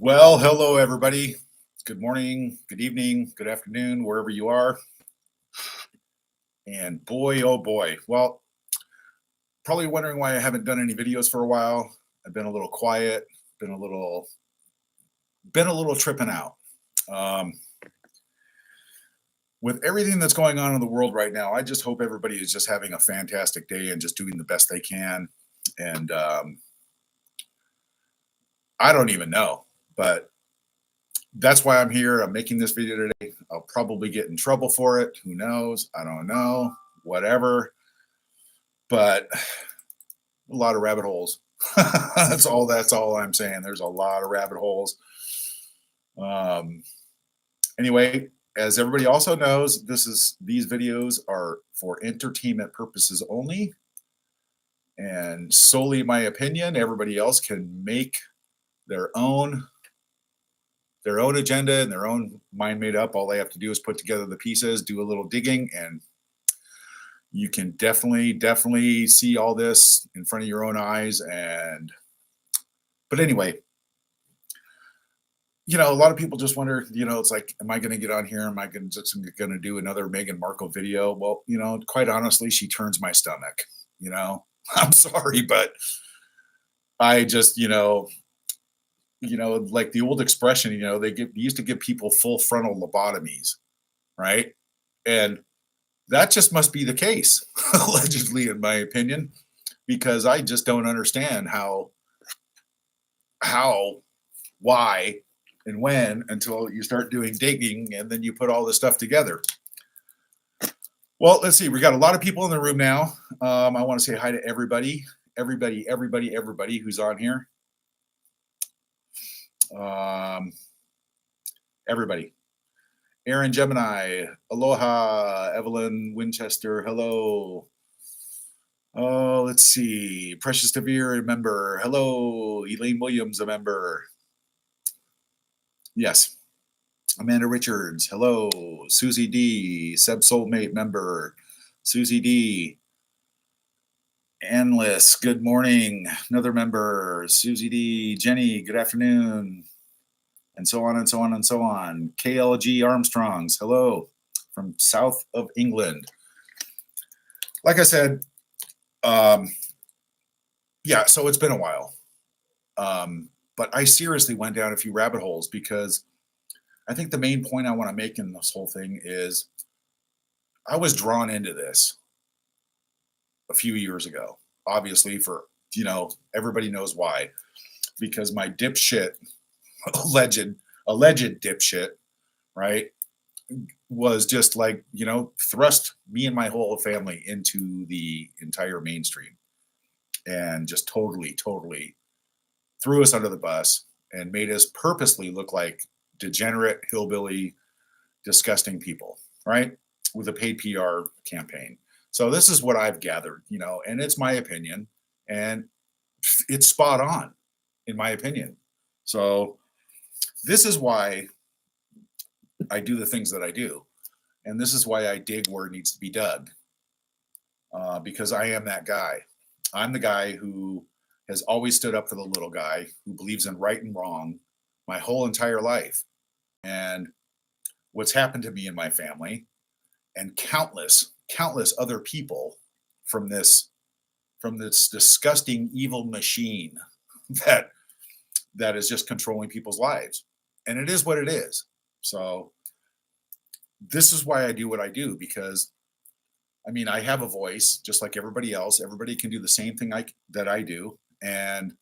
Well, hello, everybody. Good morning, good evening, good afternoon, wherever you are. And boy, oh boy. Well, probably wondering why I haven't done any videos for a while. I've been a little quiet, been a little tripping out. Um, with everything that's going on in the world right now, I just hope everybody is just having a fantastic day and just doing the best they can. And I don't even know, but that's why I'm here. I'm making this video today. I'll probably get in trouble for it. Who knows? I don't know. Whatever. But a lot of rabbit holes. That's all I'm saying. There's a lot of rabbit holes. Um, anyway, as everybody also knows, these videos are for entertainment purposes only and solely my opinion. Everybody else can make their own agenda and their own mind made up. All they have to do is put together the pieces, do a little digging, and you can definitely see all this in front of your own eyes. But anyway, a lot of people just wonder, it's like, am I going to get on here? Am I going to do another Meghan Markle video? Well, quite honestly, she turns my stomach. I'm sorry, but I just, like the old expression, they used to give people full frontal lobotomies, right? And that just must be the case, allegedly, in my opinion, because I just don't understand how, why, and when until you start doing digging and then you put all this stuff together. Well, let's see. We got a lot of people in the room now. I want to say hi to everybody who's on here. Everybody. Aaron Gemini, aloha. Evelyn Winchester, hello. Oh, let's see. Precious DeVere, a member. Hello. Elaine Williams, a member. Yes. Amanda Richards, hello. Susie D, Seb Soulmate member. Susie D. Endless, good morning. Another member. Susie D. Jenny, good afternoon. And so on and so on and so on. KLG Armstrongs, hello. From south of England. Like I said, yeah, so it's been a while. But I seriously went down a few rabbit holes because I think the main point I want to make in this whole thing is I was drawn into this a few years ago, obviously for, everybody knows why, because my dipshit, alleged dipshit, right, was just like, thrust me and my whole family into the entire mainstream and just totally threw us under the bus and made us purposely look like degenerate, hillbilly, disgusting people, right? With a paid PR campaign. So this is what I've gathered, and it's my opinion, and it's spot on, in my opinion. So this is why I do the things that I do, and this is why I dig where it needs to be dug, because I am that guy. I'm the guy who has always stood up for the little guy, who believes in right and wrong my whole entire life. And what's happened to me and my family and countless other people from this disgusting evil machine that is just controlling people's lives. And it is what it is. So this is why I do what I do, because I have a voice just like everybody else. Everybody can do the same thing that I do, and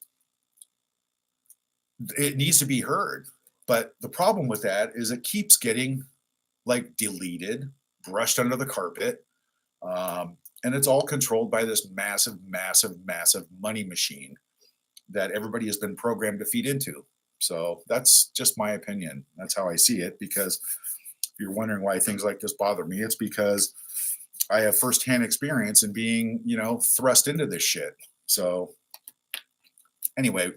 it needs to be heard. But the problem with that is it keeps getting like deleted, brushed under the carpet, and it's all controlled by this massive money machine that everybody has been programmed to feed into. So that's just my opinion. That's how I see it, because if you're wondering why things like this bother me, it's because I have firsthand experience in being, thrust into this shit. So anyway,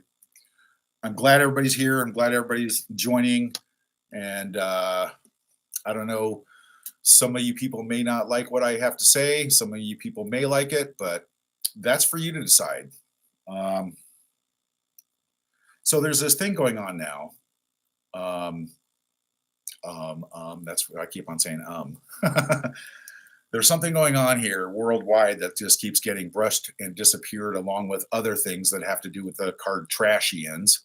I'm glad everybody's here. I'm glad everybody's joining. And I don't know, some of you people may not like what I have to say. Some of you people may like it, but that's for you to decide. So there's this thing going on now Um, that's what I keep on saying. There's something going on here worldwide that just keeps getting brushed and disappeared, along with other things that have to do with the Kardashians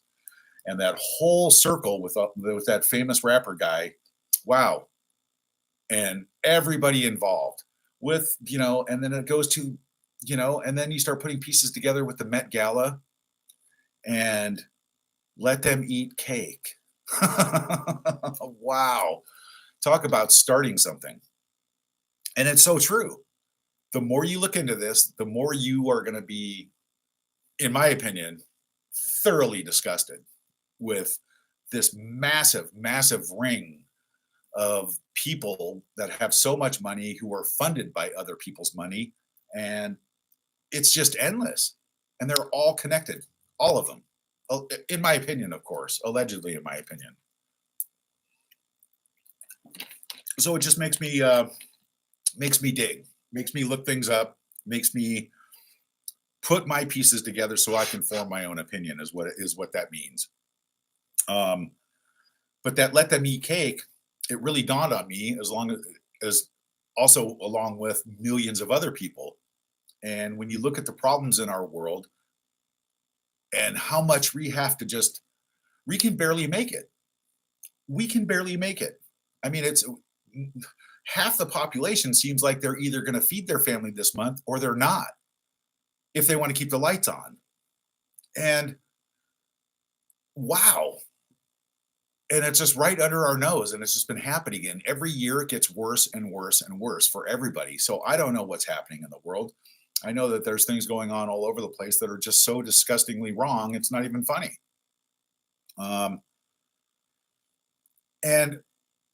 and that whole circle with that famous rapper guy. Wow, and everybody involved with and then it goes to and then you start putting pieces together with the Met Gala and let them eat cake. Wow, talk about starting something. And it's so true. The more you look into this, the more you are going to be, in my opinion, thoroughly disgusted with this massive, massive ring of people that have so much money who are funded by other people's money. And it's just endless. And they're all connected, all of them. In my opinion, of course, allegedly, in my opinion. So it just makes me dig, makes me look things up, makes me put my pieces together so I can form my own opinion is what that means. Um, but that let them eat cake, it really dawned on me as also along with millions of other people. And when you look at the problems in our world and how much we can barely make it. We can barely make it. I mean, it's half the population seems like they're either going to feed their family this month or they're not if they want to keep the lights on. And wow. And it's just right under our nose. And it's just been happening. And every year it gets worse and worse and worse for everybody. So I don't know what's happening in the world. I know that there's things going on all over the place that are just so disgustingly wrong. It's not even funny. Um, and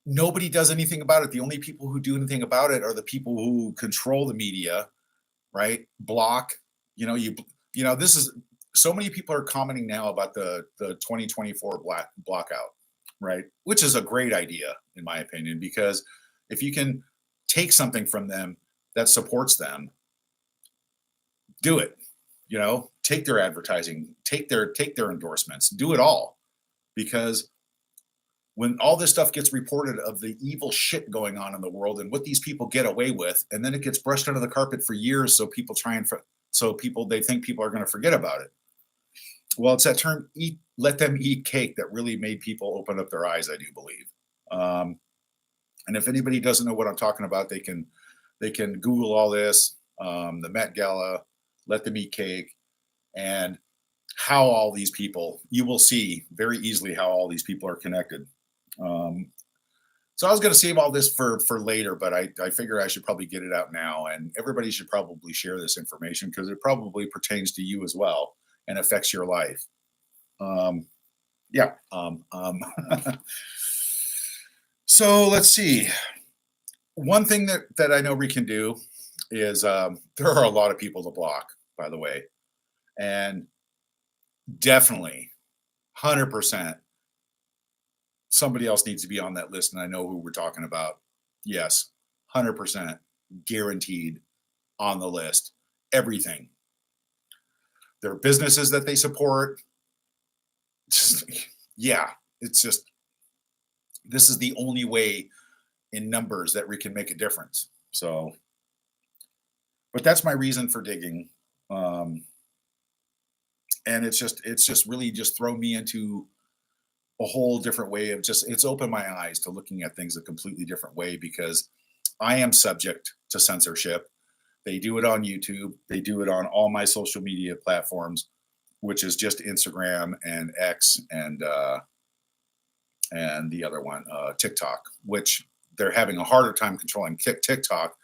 nobody does anything about it. The only people who do anything about it are the people who control the media, right? Block, this is so many people are commenting now about the 2024 blockout, right? Which is a great idea, in my opinion, because if you can take something from them that supports them, do it. Take their advertising, take their endorsements, do it all. Because when all this stuff gets reported of the evil shit going on in the world and what these people get away with, and then it gets brushed under the carpet for years, so people they think people are going to forget about it. Well, it's that term let them eat cake that really made people open up their eyes, I do believe. And if anybody doesn't know what I'm talking about, they can Google all this, the Met Gala, let them eat cake, and how all these people, you will see very easily how all these people are connected. So I was going to save all this for later, but I figure I should probably get it out now, and everybody should probably share this information because it probably pertains to you as well and affects your life. Yeah. So let's see. One thing that I know we can do is there are a lot of people to block, by the way, and definitely 100% somebody else needs to be on that list, and I know who we're talking about. Yes, 100% guaranteed on the list. Everything. Their businesses that they support. Yeah, it's just this is the only way in numbers that we can make a difference. So, but that's my reason for digging. And it's just really just thrown me into a whole different way of it's opened my eyes to looking at things a completely different way because I am subject to censorship. They do it on YouTube. They do it on all my social media platforms, which is just Instagram and X and the other one, TikTok, which they're having a harder time controlling TikTok,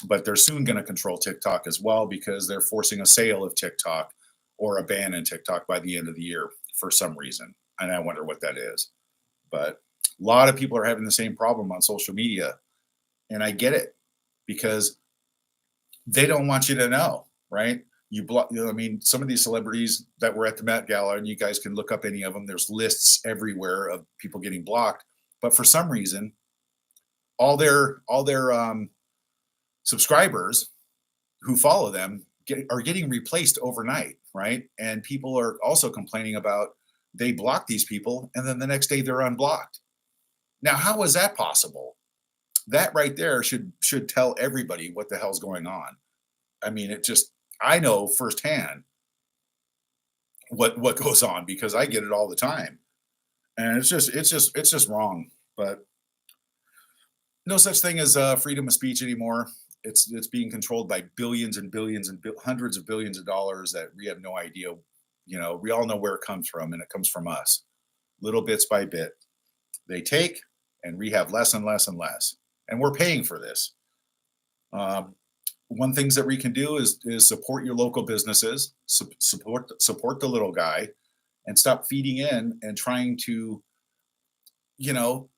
but they're soon going to control TikTok as well because they're forcing a sale of TikTok or a ban in TikTok by the end of the year for some reason. And I wonder what that is. But a lot of people are having the same problem on social media. And I get it because they don't want you to know, right? I mean, some of these celebrities that were at the Met Gala, and you guys can look up any of them. There's lists everywhere of people getting blocked. But for some reason, all their subscribers who follow them are getting replaced overnight, right? And people are also complaining about they block these people, and then the next day they're unblocked. Now, how is that possible? That right there should tell everybody what the hell's going on. I mean, it just I know firsthand what goes on because I get it all the time. And it's just wrong. But no such thing as freedom of speech anymore. It's being controlled by billions and billions and hundreds of billions of dollars that we have no idea. We all know where it comes from, and it comes from us, little bits by bit. They take, and we have less and less and less, and we're paying for this. Um, One things that we can do is support your local businesses, support the little guy, and stop feeding in and trying to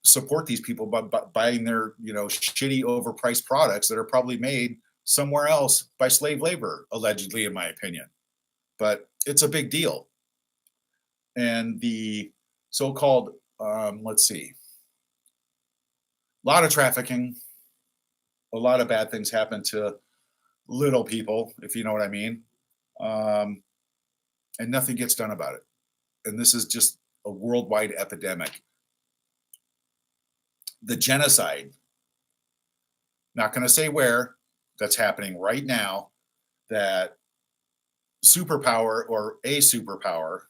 support these people by buying their shitty overpriced products that are probably made somewhere else by slave labor, allegedly, in my opinion. But it's a big deal. And the so-called let's see, a lot of trafficking, a lot of bad things happen to little people, if you know what I mean. um, and nothing gets done about it. And this is just a worldwide epidemic. The genocide, not going to say where, that's happening right now, that superpower or a superpower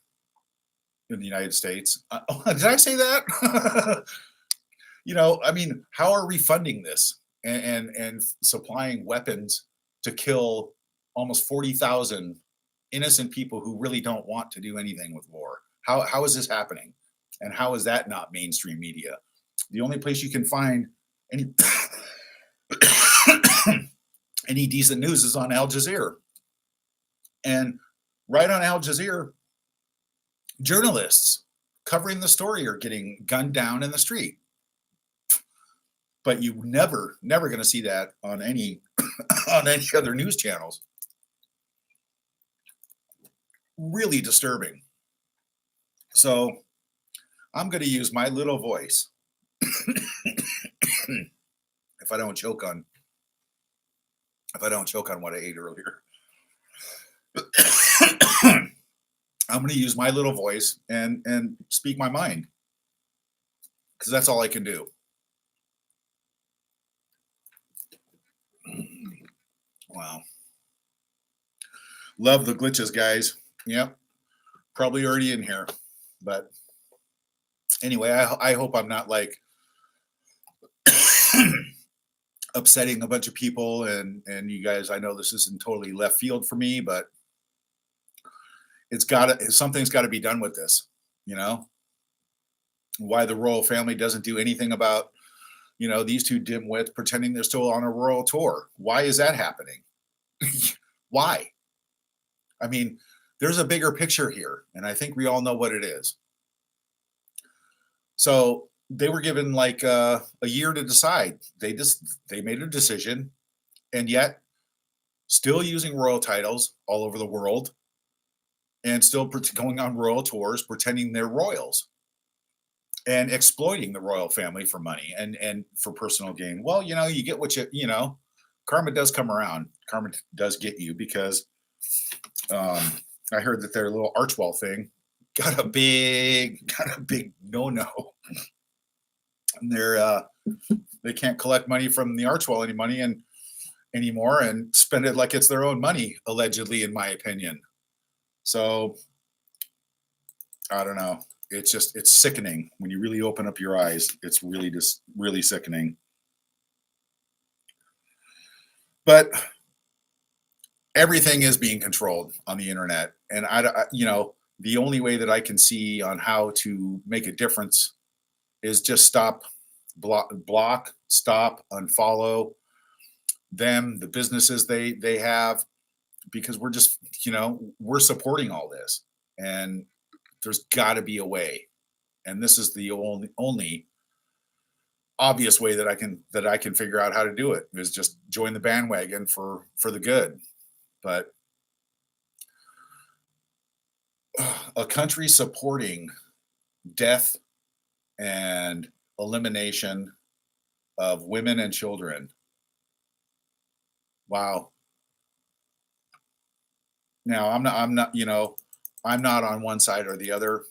in the United States. Did I say that? I mean, how are we funding this and supplying weapons to kill almost 40,000 innocent people who really don't want to do anything with war? How is this happening? And how is that not mainstream media? The only place you can find any any decent news is on Al Jazeera. And right on Al Jazeera, journalists covering the story are getting gunned down in the street. But you never going to see that on any on any other news channels. Really disturbing. So I'm going to use my little voice. if I don't choke on what I ate earlier. I'm going to use my little voice and speak my mind, because that's all I can do. Wow. Love the glitches, guys. Yep. Probably already in here. But anyway, I hope I'm not like upsetting a bunch of people and you guys. I know this isn't totally left field for me, but something's got to be done with this. Why the royal family doesn't do anything about these two dimwits pretending they're still on a royal tour. Why is that happening? Why? I mean, there's a bigger picture here, and I think we all know what it is. So they were given like a year to decide. They made a decision, and yet still using royal titles all over the world, and still going on royal tours, pretending they're royals, and exploiting the royal family for money and for personal gain. Well, you get what karma does come around. Karma does get you, because I heard that their little Archwell thing got a big no. And they can't collect money from the Archwell anymore and spend it like it's their own money, allegedly, in my opinion. So I don't know. It's sickening when you really open up your eyes. It's really just really sickening. But everything is being controlled on the internet, and the only way that I can see on how to make a difference is just stop, block, stop, unfollow them, the businesses they have, because we're supporting all this, and there's got to be a way. And this is the only obvious way that I can figure out how to do it, is just join the bandwagon for the good. But a country supporting death and elimination of women and children. Wow. Now I'm not on one side or the other.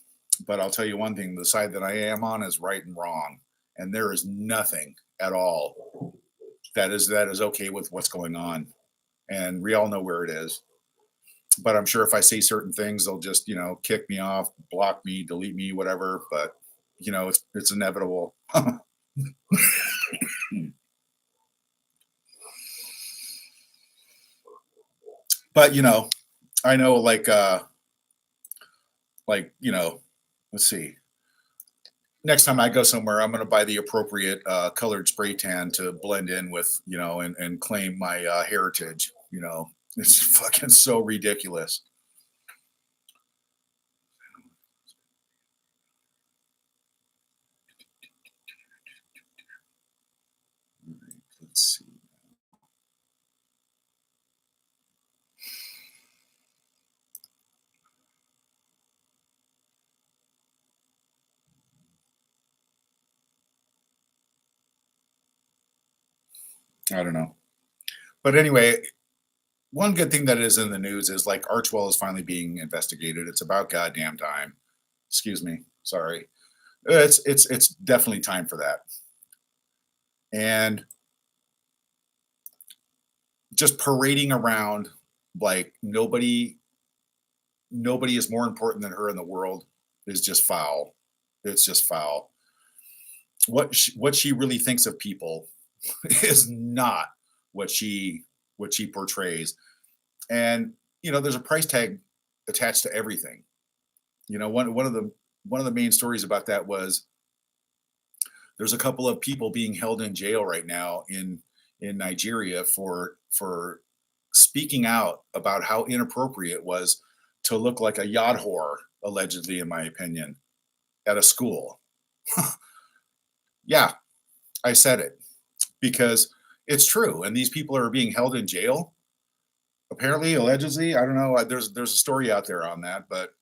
But I'll tell you one thing: the side that I am on is right and wrong, and there is nothing at all that is okay with what's going on, and we all know where it is. But I'm sure if I say certain things, they'll just kick me off, block me, delete me, whatever. But it's inevitable. But I know let's see. Next time I go somewhere, I'm going to buy the appropriate colored spray tan to blend in with, and claim my heritage. It's fucking so ridiculous. Let's see. I don't know. But anyway, one good thing that is in the news is like Archwell is finally being investigated. It's about goddamn time. Excuse me. Sorry. It's definitely time for that. And just parading around like nobody is more important than her in the world is just foul. It's just foul. What she really thinks of people is not what she portrays. And there's a price tag attached to everything. One of the main stories about that was there's a couple of people being held in jail right now in Nigeria for speaking out about how inappropriate it was to look like a yacht whore, allegedly, in my opinion, at a school. Yeah, I said it because it's true, and these people are being held in jail. Apparently, allegedly, I don't know. There's a story out there on that, but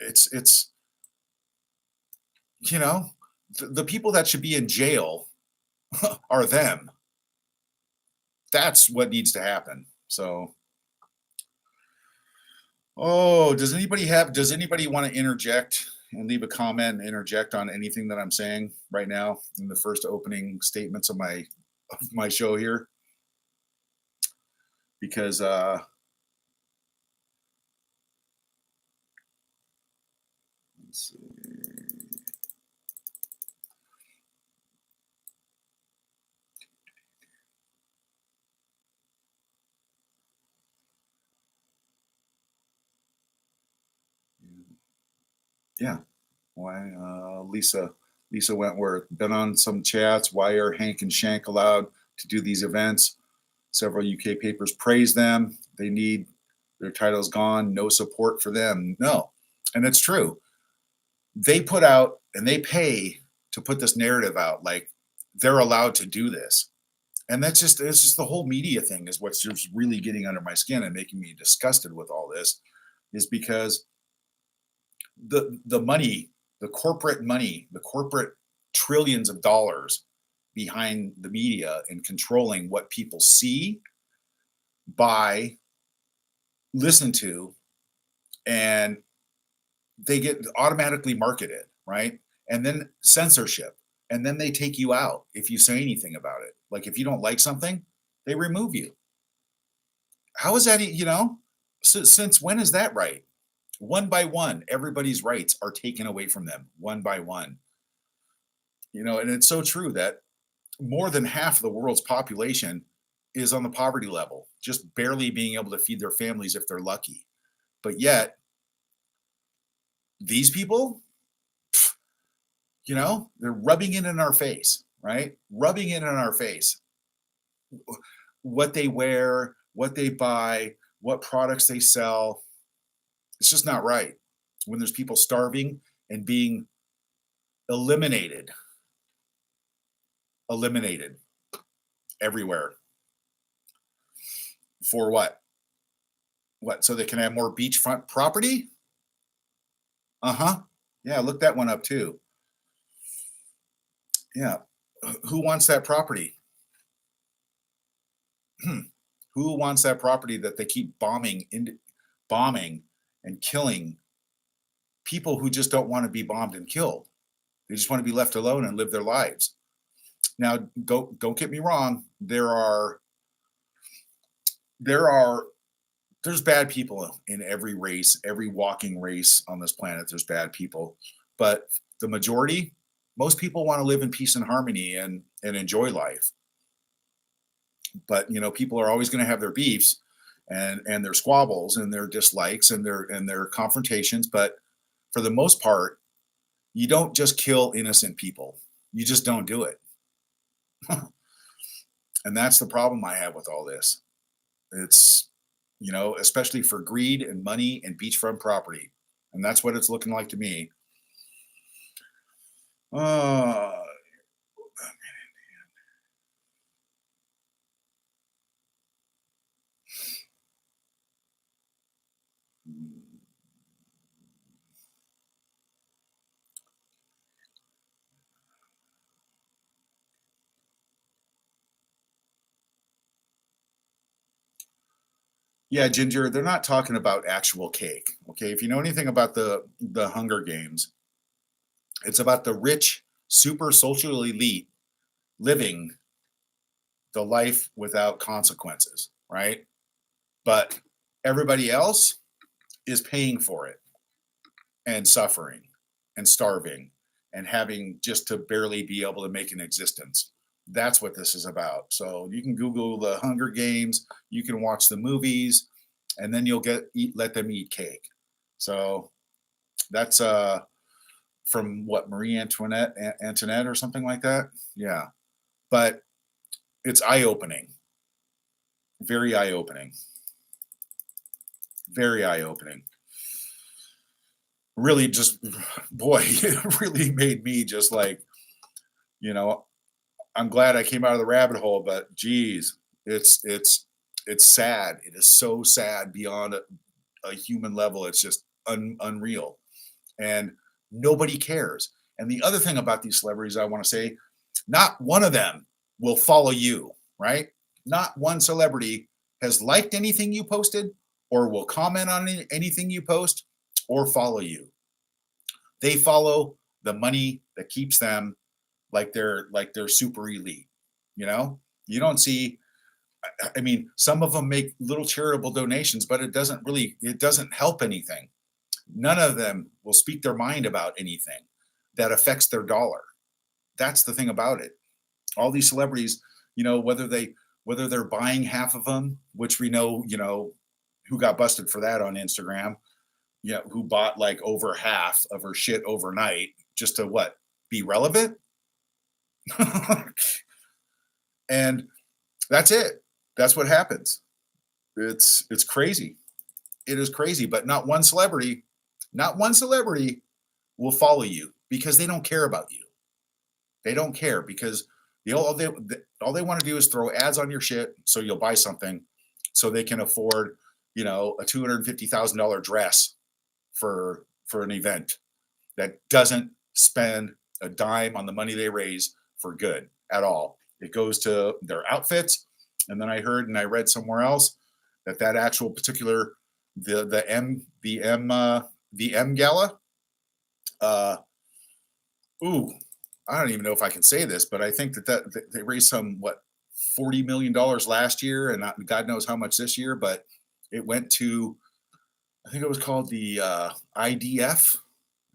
it's you know the people that should be in jail are them. That's what needs to happen. So, oh, does anybody want to interject and leave a comment and interject on anything that I'm saying right now in the first opening statements of my show here? Because let's see. Yeah, why Lisa Wentworth been on some chats. Why are Hank and Shank allowed to do these events? Several UK papers praise them. They need their titles gone. No support for them. No, and it's true. They put out and they pay to put this narrative out like they're allowed to do this. And it's just the whole media thing is what's just really getting under my skin and making me disgusted with all this is because the money, the corporate money, the corporate trillions of dollars behind the media and controlling what people see, buy, listen to, and they get automatically marketed, right? And then censorship. And then they take you out if you say anything about it. Like if you don't like something, they remove you. How is that, since when is that right? One by one, everybody's rights are taken away from them one by one. And it's so true that more than half of the world's population is on the poverty level, just barely being able to feed their families if they're lucky. But yet, these people, they're rubbing it in our face, right? Rubbing it in our face. What they wear, what they buy, what products they sell. It's just not right when there's people starving and being eliminated, eliminated everywhere. For what? What? So they can have more beachfront property? Uh-huh. Yeah, look that one up too. Yeah. Who wants that property? Who wants that property that they keep bombing and killing people who just don't want to be bombed and killed. They just want to be left alone and live their lives. Now, don't get me wrong. There are there's bad people in every race, every walking race on this planet. There's bad people, but the majority, most people want to live in peace and harmony and enjoy life. But people are always going to have their beefs and their squabbles and their dislikes and their confrontations. But for the most part, you don't just kill innocent people. You just don't do it. And that's the problem I have with all this. It's, especially for greed and money and beachfront property. And that's what it's looking like to me. Uh, yeah, Ginger, they're not talking about actual cake. Okay. If you know anything about the Hunger Games, it's about the rich, super social elite living the life without consequences, right? But everybody else is paying for it and suffering and starving and having just to barely be able to make an existence. That's what this is about. So you can Google the Hunger Games, you can watch the movies, and then you'll let them eat cake. So that's from what, Marie Antoinette or something like that. Yeah, but it's eye opening, very eye opening, very eye opening. Really, just boy, it really made me just like, you know, I'm glad I came out of the rabbit hole, but geez, it's sad. It is so sad beyond a human level. It's just unreal, and nobody cares. And the other thing about these celebrities, I want to say, not one of them will follow you, right? Not one celebrity has liked anything you posted, or will comment on anything you post, or follow you. They follow the money that keeps them like they're super elite. You know, you don't see. I mean, some of them make little charitable donations, but it doesn't help anything. None of them will speak their mind about anything that affects their dollar. That's the thing about it. All these celebrities, whether they're buying half of them, which we know, who got busted for that on Instagram, who bought like over half of her shit overnight just to what, be relevant. And that's it. That's what happens. It's crazy. It is crazy, but not one celebrity will follow you because they don't care about you. They don't care because all they want to do is throw ads on your shit so you'll buy something so they can afford, a $250,000 dress for an event that doesn't spend a dime on the money they raise for good at all. It goes to their outfits. And then I heard and I read somewhere else that actual particular the M gala. Uh, ooh, I don't even know if I can say this, but I think that they raised some $40 million last year, and God knows how much this year. But it went to, I think it was called the IDF.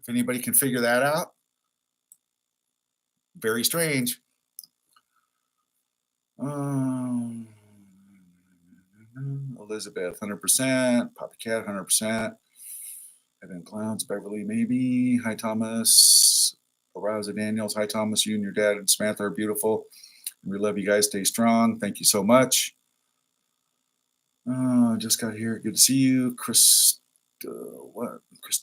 If anybody can figure that out, very strange. Elizabeth, 100%. Poppy Cat, 100%. Evan Clowns, Beverly, maybe. Hi, Thomas. Arousa Daniels. Hi, Thomas. You and your dad and Samantha are beautiful. We love you guys. Stay strong. Thank you so much. Just got here. Good to see you. Chris. What? Chris.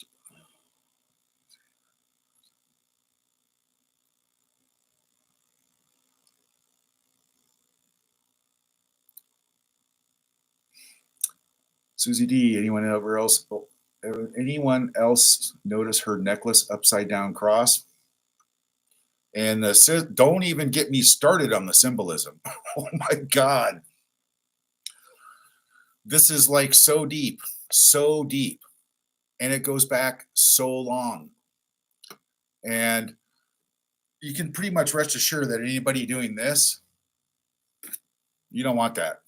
Susie D. Anyone else notice her necklace upside down cross? And don't even get me started on the symbolism. Oh my God. This is like so deep, and it goes back so so long. And you can pretty much rest assured that anybody doing this, you don't want that.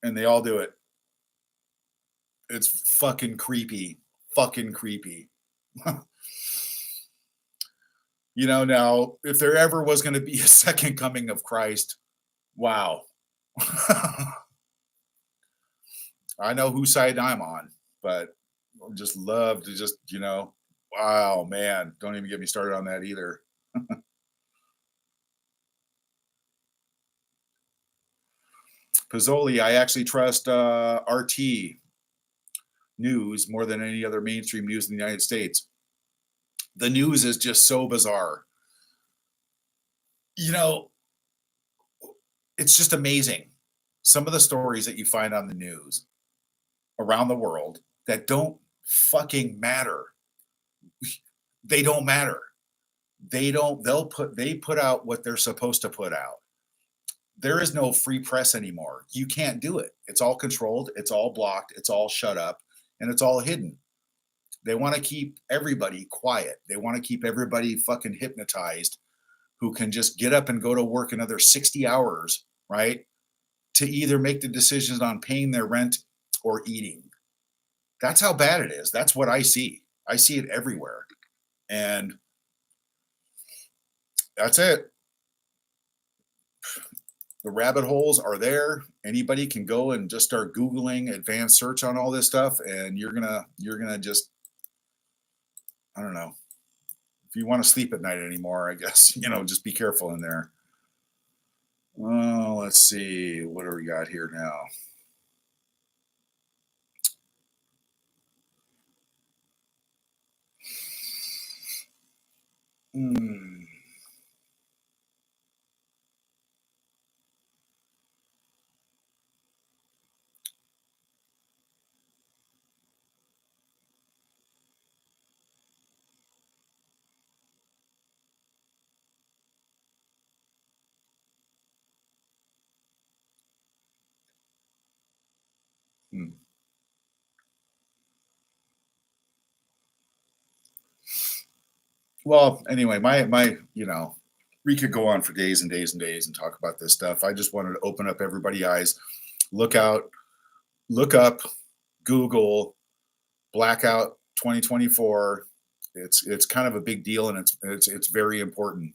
And they all do it. It's fucking creepy. Fucking creepy. Now, if there ever was going to be a second coming of Christ, wow. I know whose side I'm on, but I just love to just, wow, man, don't even get me started on that either. Pizzoli, I actually trust RT news more than any other mainstream news in the United States. The news is just so bizarre. It's just amazing. Some of the stories that you find on the news around the world that don't fucking matter. They don't matter. They put out what they're supposed to put out. There is no free press anymore. You can't do it. It's all controlled, it's all blocked, it's all shut up, and it's all hidden. They want to keep everybody quiet. They want to keep everybody fucking hypnotized who can just get up and go to work another 60 hours, right? To either make the decisions on paying their rent or eating. That's how bad it is. That's what I see. I see it everywhere. And that's it. The rabbit holes are there. Anybody can go and just start Googling advanced search on all this stuff. And you're gonna just, I don't know. If you want to sleep at night anymore, I guess, just be careful in there. Oh, let's see. What do we got here now? Hmm. Hmm. Well, anyway, we could go on for days and days and days and talk about this stuff. I just wanted to open up everybody's eyes. Look out, look up, Google blackout 2024. It's kind of a big deal, and it's very important.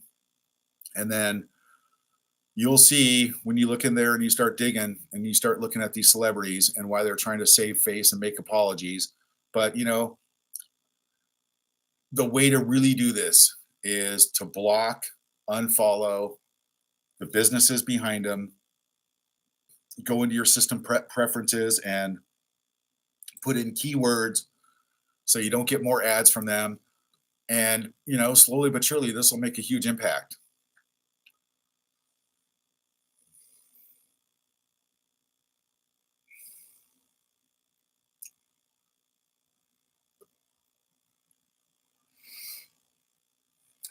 And then you'll see when you look in there and you start digging and you start looking at these celebrities and why they're trying to save face and make apologies. But the way to really do this is to block, unfollow the businesses behind them, go into your system preferences and put in keywords so you don't get more ads from them. And, slowly but surely, this will make a huge impact.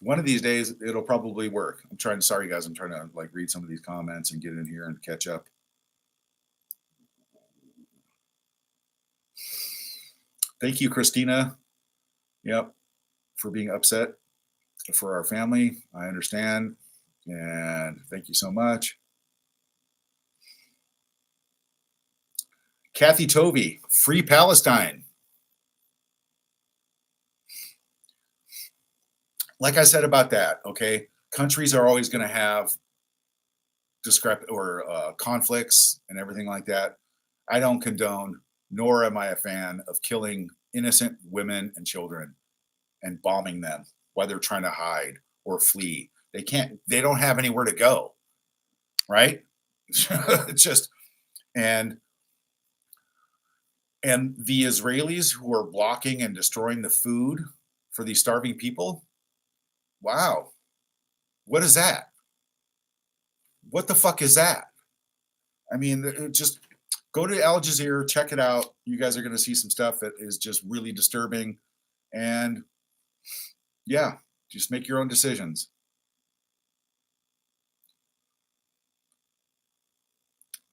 One of these days, it'll probably work. Sorry guys, I'm trying to read some of these comments and get in here and catch up. Thank you, Christina. Yep. For being upset for our family. I understand. And thank you so much. Kathy Tovey, free Palestine. Like I said about that, okay, countries are always going to have conflicts and everything like that. I don't condone, nor am I a fan of killing innocent women and children and bombing them while they're trying to hide or flee. They don't have anywhere to go, right? It's just, and the Israelis who are blocking and destroying the food for these starving people. Wow. What is that? What the fuck is that? I mean, just go to Al Jazeera, check it out. You guys are going to see some stuff that is just really disturbing. And yeah, just make your own decisions.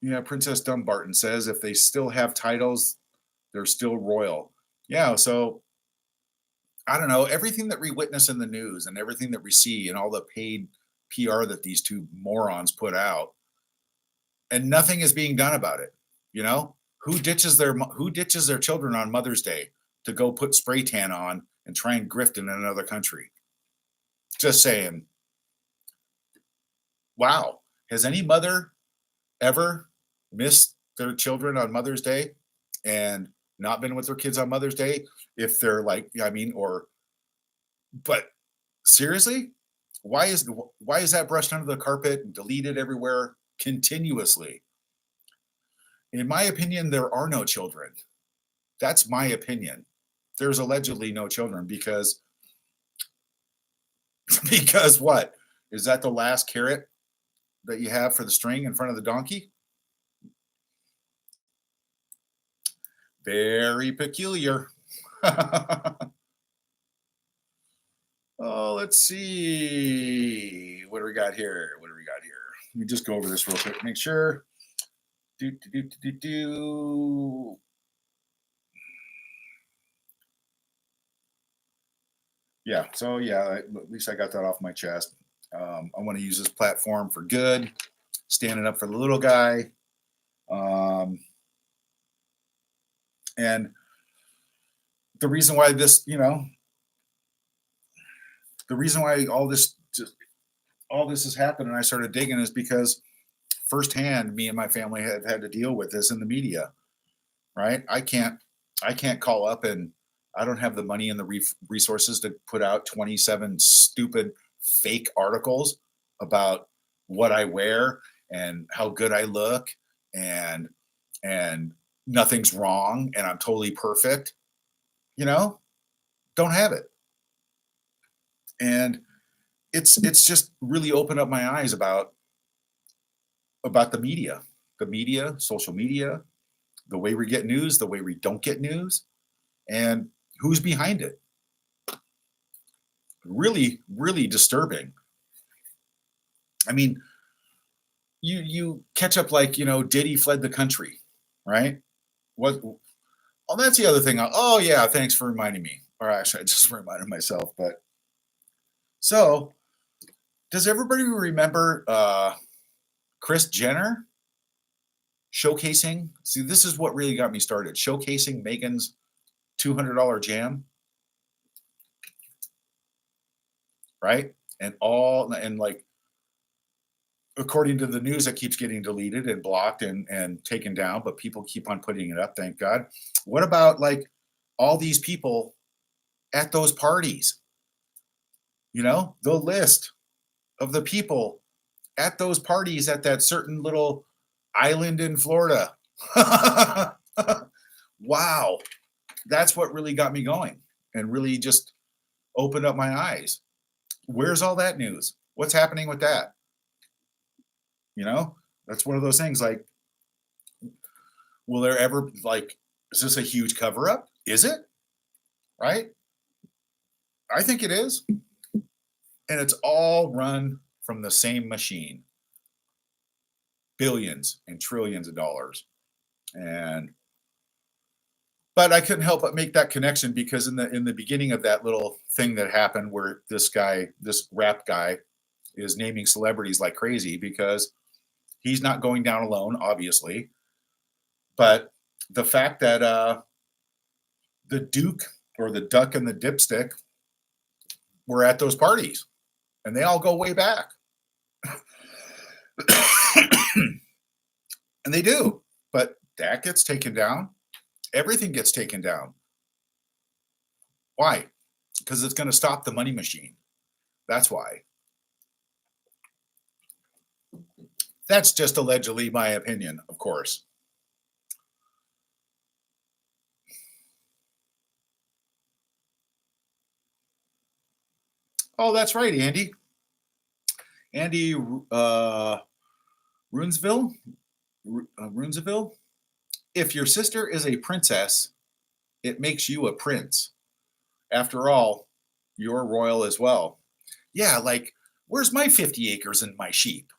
Yeah, Princess Dumbarton says if they still have titles, they're still royal. Yeah, so I don't know, everything that we witness in the news and everything that we see and all the paid PR that these two morons put out, and nothing is being done about it. You know, who ditches their children on Mother's Day to go put spray tan on and try and grift in another country? Just saying. Wow, has any mother ever missed their children on Mother's Day and not been with their kids on Mother's Day? If they're like, I mean, or but seriously, why is that brushed under the carpet and deleted everywhere continuously? In my opinion, there are no children. That's my opinion. There's allegedly no children because because what? Is that the last carrot that you have for the string in front of the donkey? Very peculiar. Oh, let's see. What do we got here? What do we got here? Let me just go over this real quick. Make sure. Do, do, do, do, do, do. Yeah. So yeah, at least I got that off my chest. I want to use this platform for good, standing up for the little guy. And the reason why this, the reason why all this has happened and I started digging is because firsthand, me and my family have had to deal with this in the media, right? I can't call up and I don't have the money and the resources to put out 27 stupid fake articles about what I wear and how good I look and and nothing's wrong and I'm totally perfect, you know? Don't have it. And it's just really opened up my eyes about the media, social media, the way we get news, the way we don't get news, and who's behind it. Really, really disturbing. I mean, you catch up like, Diddy fled the country, right? What oh, that's the other thing. Oh yeah, thanks for reminding me. Or actually I just reminded myself, but so does everybody remember Chris Jenner showcasing? See, this is what really got me started. Showcasing Megan's $200 jam, right? And like according to the news, that keeps getting deleted and blocked and taken down, but people keep on putting it up, thank God. What about like all these people at those parties? The list of the people at those parties at that certain little island in Florida. Wow. That's what really got me going and really just opened up my eyes. Where's all that news? What's happening with that? That's one of those things like, will there ever, like, is this a huge cover up? Is it? Right? I think it is. And it's all run from the same machine. Billions and trillions of dollars. But I couldn't help but make that connection because in the beginning of that little thing that happened where this rap guy is naming celebrities like crazy because he's not going down alone, obviously. But the fact that the Duke or the Duck and the Dipstick were at those parties, and they all go way back. And they do, but that gets taken down. Everything gets taken down. Why? Because it's going to stop the money machine. That's why. That's just allegedly my opinion, of course. Oh, that's right, Andy. Andy Runesville. Runesville. If your sister is a princess, it makes you a prince. After all, you're royal as well. Yeah, like, where's my 50 acres and my sheep?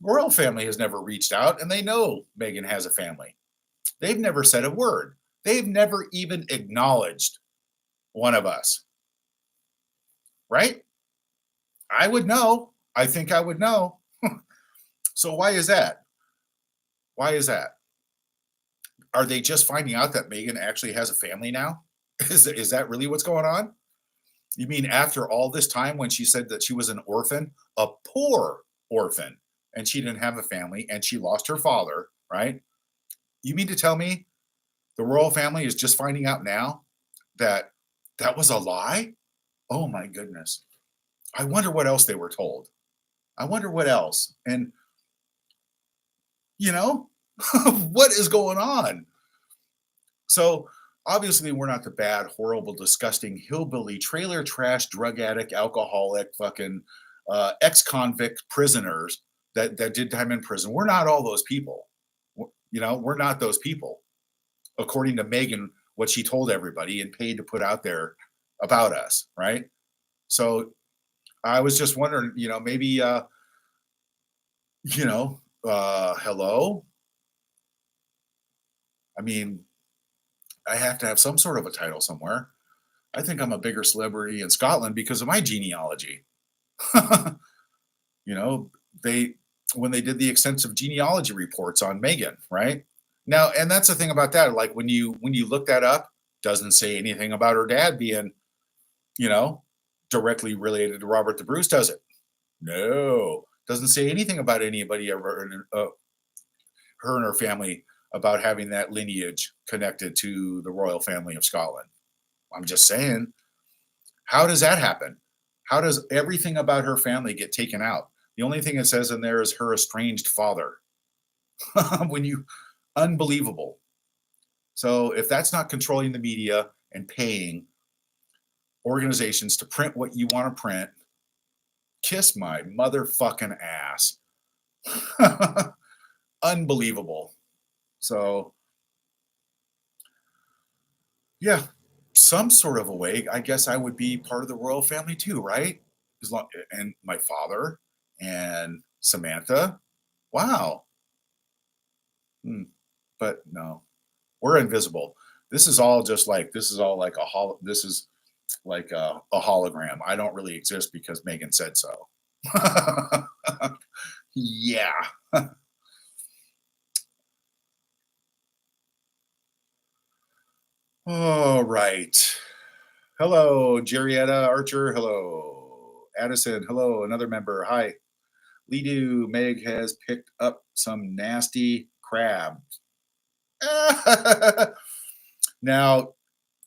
Royal family has never reached out, and they know Meghan has a family. They've never said a word. They've never even acknowledged one of us, right? I would know. I think I would know. So why is that? Why is that? Are they just finding out that Megan actually has a family now? Is that really what's going on? You mean after all this time when she said that she was an orphan, a poor orphan, and she didn't have a family and she lost her father, right? You mean to tell me the royal family is just finding out now that that was a lie? Oh my goodness. I wonder what else they were told. I wonder what else. And, you know, what is going on? So, obviously, we're not the bad, horrible, disgusting, hillbilly, trailer trash, drug addict, alcoholic, fucking ex-convict prisoners that did time in prison. We're not all those people. You know, we're not those people, according to Megan, what she told everybody and paid to put out there about us, right? So I was just wondering, maybe, hello. I mean, I have to have some sort of a title somewhere. I think I'm a bigger celebrity in Scotland because of my genealogy. you know, they when they did the extensive genealogy reports on Megan, right? Now, and that's the thing about that. Like when you look that up, doesn't say anything about her dad being, you know, directly related to Robert the Bruce, does it? No, doesn't say anything about anybody ever, her and her family, about having that lineage connected to the royal family of Scotland. I'm just saying, how does that happen? How does everything about her family get taken out? The only thing it says in there is her estranged father. when you Unbelievable. So if that's not controlling the media and paying organizations to print what you want to print, kiss my motherfucking ass. Unbelievable. So yeah, some sort of a way, I guess I would be part of the royal family too, right? And my father and Samantha. Wow. Hmm. But no, we're invisible. This is all like this is like a hologram. I don't really exist because Megan said so. Yeah. All right. Hello, Jerrietta Archer. Hello, Addison. Hello, another member. Hi. Lidu Meg has picked up some nasty crabs. Now,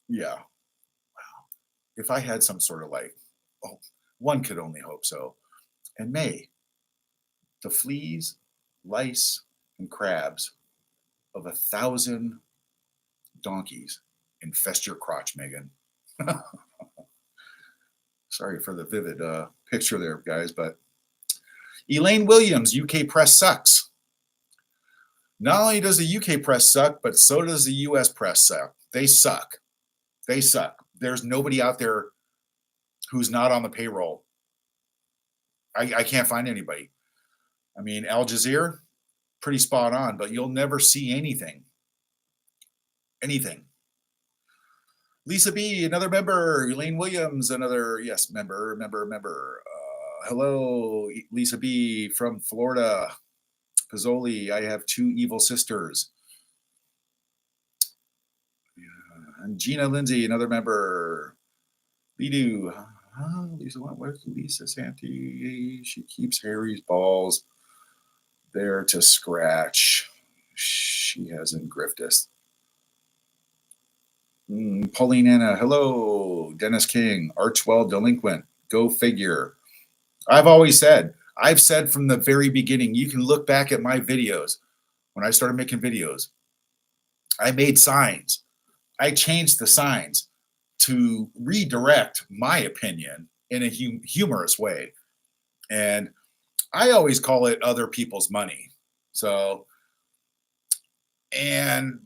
yeah, if I had some sort of like, oh, one could only hope so. And may the fleas, lice, and crabs of 1,000 donkeys infest your crotch, Megan. Sorry for the vivid picture there, guys, but Elaine Williams, UK press sucks. Not only does the UK press suck, but so does the US press suck. They suck. They suck. There's nobody out there who's not on the payroll. I can't find anybody. I mean, Al Jazeera, pretty spot on, but you'll never see anything. Anything. Lisa B, another member. Elaine Williams, another, yes, member. Hello, Lisa B from Florida. Pizzoli, I have two evil sisters. And Gina Lindsay, another member. Lidu, Lisa, where's Lisa Santee? She keeps Harry's balls there to scratch. She hasn't grifted. Pauline Anna, hello. Dennis King, Archwell delinquent. Go figure. I've said from the very beginning, you can look back at my videos when I started making videos. I made signs. I changed the signs to redirect my opinion in a humorous way. And I always call it other people's money. So, and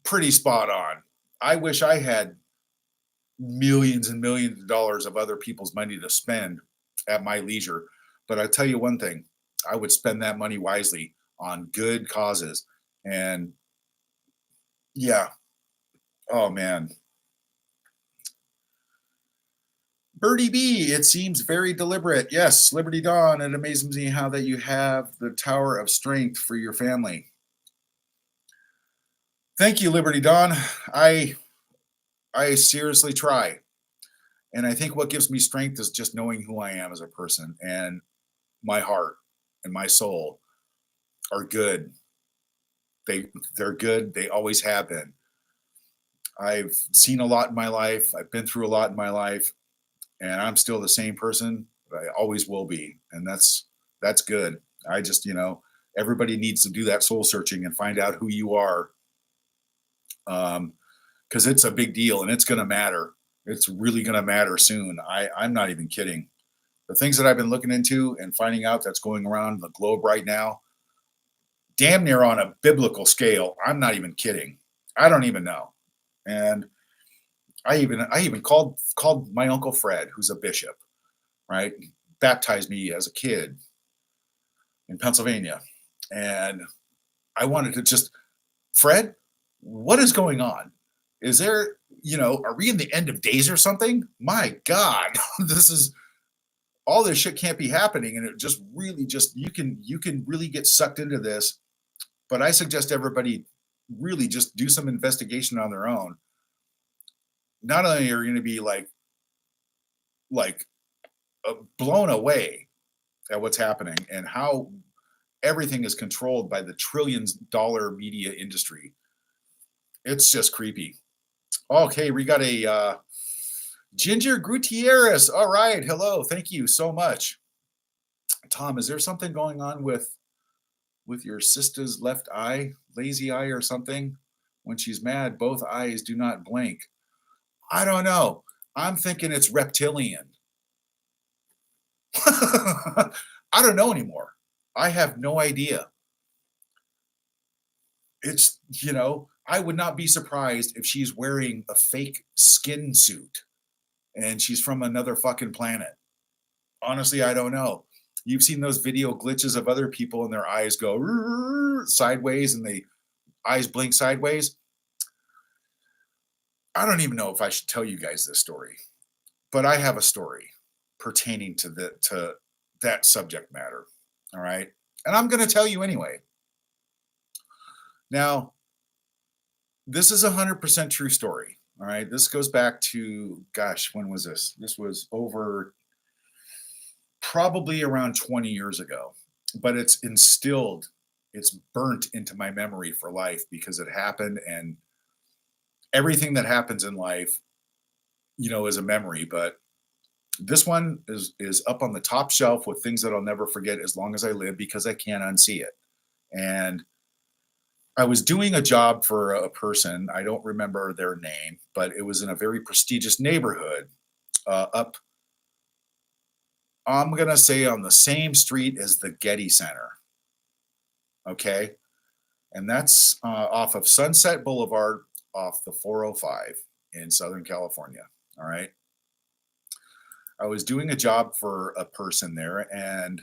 pretty spot on. I wish I had millions and millions of dollars of other people's money to spend at my leisure. But I tell you one thing, I would spend that money wisely on good causes. And yeah, oh man, Birdie B, it seems very deliberate. Yes, Liberty Dawn, it amazes me how that you have the tower of strength for your family. Thank you, Liberty Dawn. I seriously try. And I think what gives me strength is just knowing who I am as a person, and my heart and my soul are good. They're good. They always have been. I've seen a lot in my life. I've been through a lot in my life, and I'm still the same person. I always will be, and that's good. I just, everybody needs to do that soul searching and find out who you are, because it's a big deal and it's going to matter. It's really going to matter soon. I'm not even kidding. The things that I've been looking into and finding out that's going around the globe right now, damn near on a biblical scale. I'm not even kidding. I don't even know. And I even called my uncle Fred, who's a bishop, right? Baptized me as a kid in Pennsylvania. And I wanted to just, Fred, what is going on? Is there, are we in the end of days or something? My God, this is all this shit can't be happening. And it just really you can really get sucked into this. But I suggest everybody really just do some investigation on their own. Not only are you going to be like blown away at what's happening and how everything is controlled by the trillions-dollar media industry. It's just creepy. Okay, we got a Ginger Gutierrez. All right, hello, thank you so much. Tom, is there something going on with your sister's left eye, lazy eye or something? When she's mad, both eyes do not blink. I don't know. I'm thinking it's reptilian. I don't know anymore. I have no idea. It's, I would not be surprised if she's wearing a fake skin suit and she's from another fucking planet. Honestly, I don't know. You've seen those video glitches of other people and their eyes go sideways and the eyes blink sideways. I don't even know if I should tell you guys this story, but I have a story pertaining to that subject matter. All right. And I'm going to tell you anyway. Now, this is 100% true story. All right. This goes back to, gosh, when was this? This was over probably around 20 years ago, but it's instilled, it's burnt into my memory for life because it happened, and everything that happens in life, is a memory. But this one is up on the top shelf with things that I'll never forget as long as I live because I can't unsee it. And I was doing a job for a person, I don't remember their name, but it was in a very prestigious neighborhood up, I'm going to say, on the same street as the Getty Center. Okay. And that's off of Sunset Boulevard off the 405 in Southern California. All right. I was doing a job for a person there, and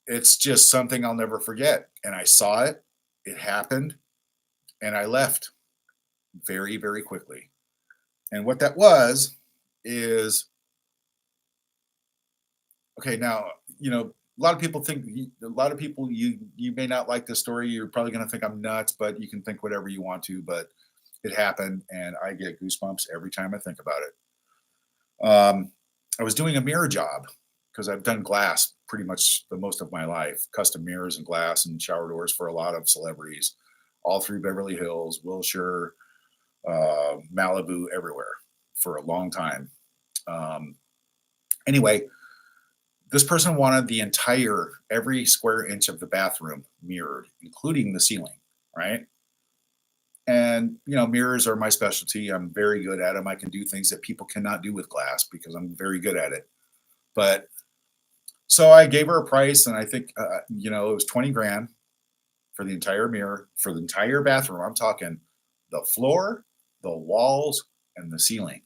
it's just something I'll never forget. And I saw it, it happened, and I left very, very quickly. And what that was is, okay, now, a lot of people think, you may not like this story. You're probably going to think I'm nuts, but you can think whatever you want to, but it happened, and I get goosebumps every time I think about it. I was doing a mirror job because I've done glass pretty much the most of my life, custom mirrors and glass and shower doors for a lot of celebrities, all through Beverly Hills, Wilshire, Malibu, everywhere for a long time. Anyway, this person wanted every square inch of the bathroom mirrored, including the ceiling, right? And, mirrors are my specialty. I'm very good at them. I can do things that people cannot do with glass because I'm very good at it. But so I gave her a price, and I think, it was 20 grand for the entire mirror, for the entire bathroom. I'm talking the floor, the walls, and the ceiling,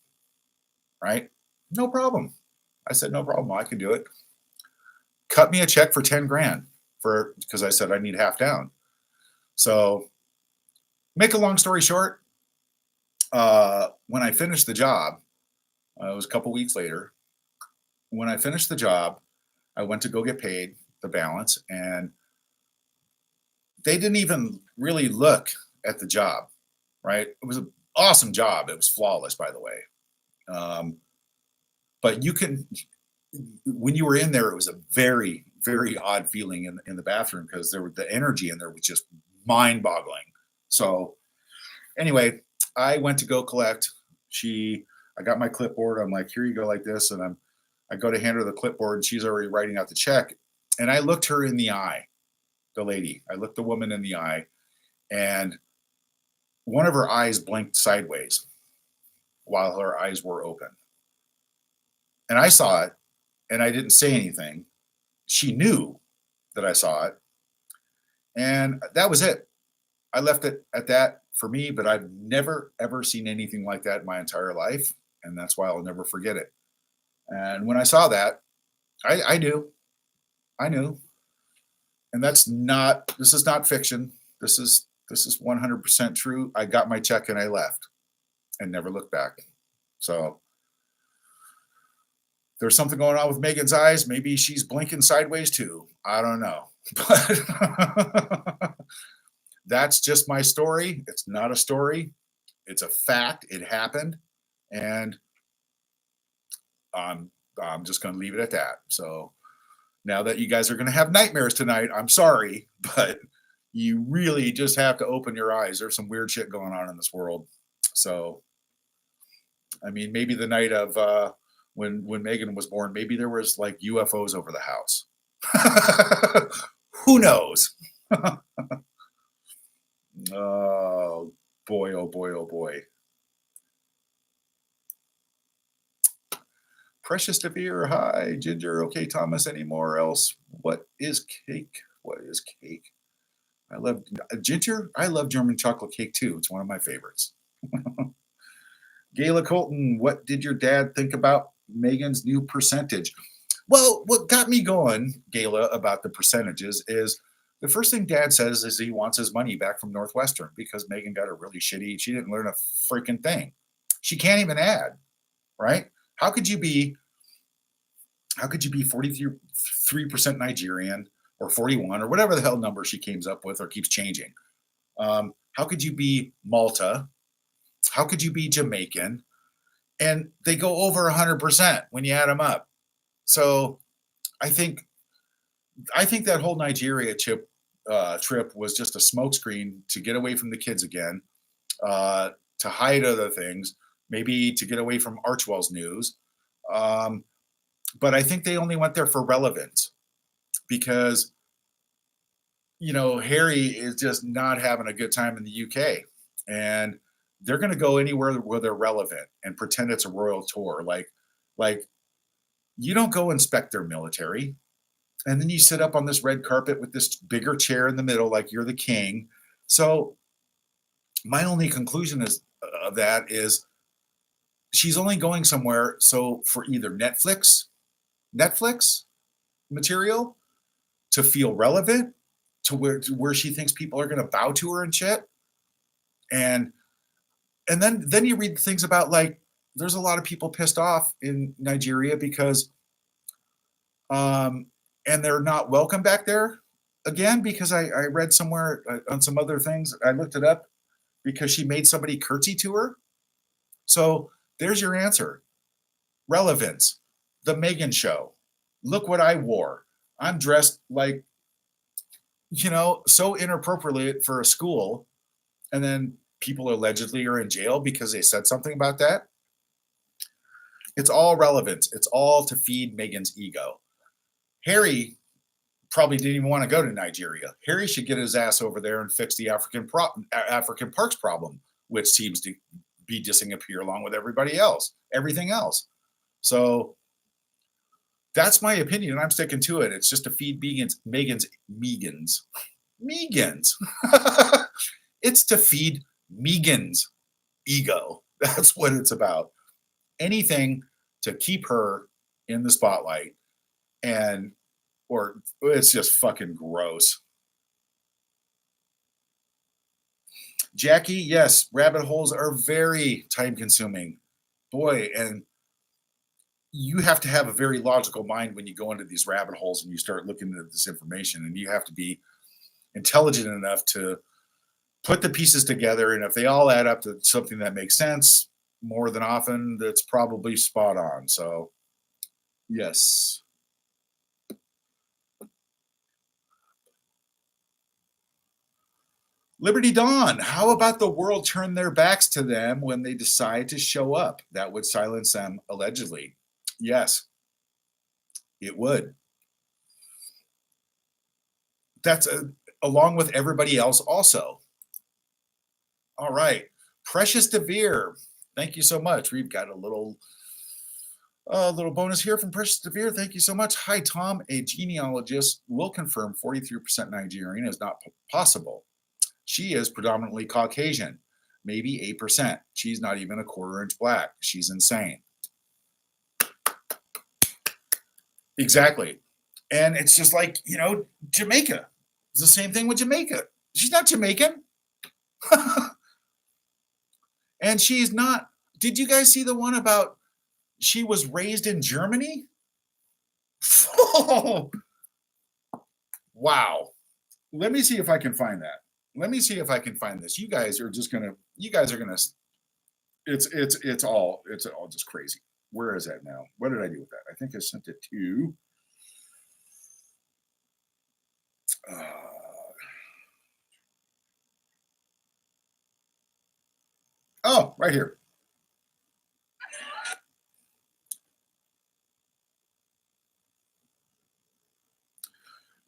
right? No problem. I said, no problem. I can do it. Cut me a check for 10 grand because I said I need half down. So make a long story short, when I finished the job, It was a couple weeks later. When I finished the job, I went to go get paid the balance, and they didn't even really look at the job, right? It was an awesome job. It was flawless, by the way. Um, but you can, when you were in there, it was a very, very odd feeling in the bathroom because there were the energy in there was just mind boggling. So anyway, I went to go collect. I got my clipboard. I'm like, here you go, like this, and I go to hand her the clipboard, and she's already writing out the check. And I looked her in the eye, the lady. I looked the woman in the eye, and one of her eyes blinked sideways while her eyes were open. And I saw it, and I didn't say anything. She knew that I saw it, and that was it. I left it at that for me, but I've never ever seen anything like that in my entire life, and that's why I'll never forget it. And when I saw that, I knew, I knew, and that's not. This is not fiction. This is 100% true. I got my check and I left and never looked back. So there's something going on with Megan's eyes. Maybe she's blinking sideways too. I don't know. But that's just my story. It's not a story. It's a fact. It happened. And I'm just going to leave it at that. So now that you guys are going to have nightmares tonight, I'm sorry, but you really just have to open your eyes. There's some weird shit going on in this world. So, I mean, maybe the night of when Megan was born, maybe there was like UFOs over the house. Who knows? Oh boy! Oh boy! Oh boy! Precious Devere, hi Ginger. Okay, Thomas. Anymore else? What is cake? What is cake? I love ginger. I love German chocolate cake too. It's one of my favorites. Gayla Colton, what did your dad think about Megan's new percentage? Well, what got me going, Gayla, about the percentages is the first thing dad says is he wants his money back from Northwestern because Megan got a really shitty, she didn't learn a freaking thing. She can't even add, right? How could you be 43% Nigerian or 41 or whatever the hell number she comes up with or keeps changing? How could you be Malta? How could you be Jamaican? And they go over 100% when you add them up. So I think that whole Nigeria trip was just a smokescreen to get away from the kids again, to hide other things, maybe to get away from Archwell's news. But I think they only went there for relevance because, Harry is just not having a good time in the UK. And they're going to go anywhere where they're relevant and pretend it's a royal tour. Like you don't go inspect their military. And then you sit up on this red carpet with this bigger chair in the middle, like you're the king. So my only conclusion of that is she's only going somewhere. So for either Netflix material to feel relevant to where she thinks people are going to bow to her and shit. And then you read things about like there's a lot of people pissed off in Nigeria because and they're not welcome back there again because I read somewhere on some other things. I looked it up because she made somebody curtsy to her. So there's your answer. Relevance. The Megan show. Look what I wore. I'm dressed like, so inappropriate for a school. And then people allegedly are in jail because they said something about that. It's all relevance. It's all to feed Megan's ego. Harry probably didn't even want to go to Nigeria. Harry should get his ass over there and fix the African parks problem, which seems to be disappear along with everything else. So that's my opinion, and I'm sticking to it. It's just to feed Megan's. It's to feed Megan's ego. That's what it's about. Anything to keep her in the spotlight, or it's just fucking gross. Jackie, yes, rabbit holes are very time consuming. Boy, and you have to have a very logical mind when you go into these rabbit holes and you start looking at this information, and you have to be intelligent enough to put the pieces together. And if they all add up to something that makes sense, more than often, that's probably spot on. So, yes. Liberty Dawn, how about the world turn their backs to them when they decide to show up? That would silence them, allegedly. Yes, it would. That's along with everybody else, also. All right. Precious DeVere, thank you so much. We've got a little bonus here from Precious DeVere. Thank you so much. Hi, Tom. A genealogist will confirm 43% Nigerian is not possible. She is predominantly Caucasian, maybe 8%. She's not even a quarter inch black. She's insane. Exactly. And it's just like, Jamaica. It's the same thing with Jamaica. She's not Jamaican. And she's not. Did you guys see the one about she was raised in Germany? Oh, wow. Let me see if I can find that. Let me see if I can find this. You guys are gonna it's all just crazy. Where is that now? What did I do with that? I think I sent it to right here.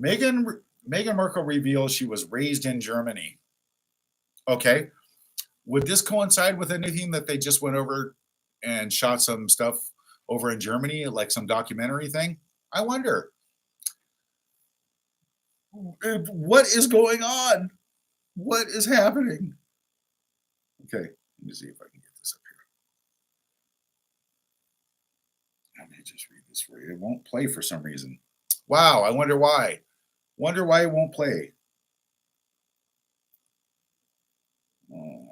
Meghan Markle reveals she was raised in Germany. Okay. Would this coincide with anything that they just went over and shot some stuff over in Germany, like some documentary thing? I wonder. What is going on? What is happening? Okay, let me see if I can get this up here. Let me just read this for you. It won't play for some reason. Wow, I wonder why. Wonder why it won't play. Oh.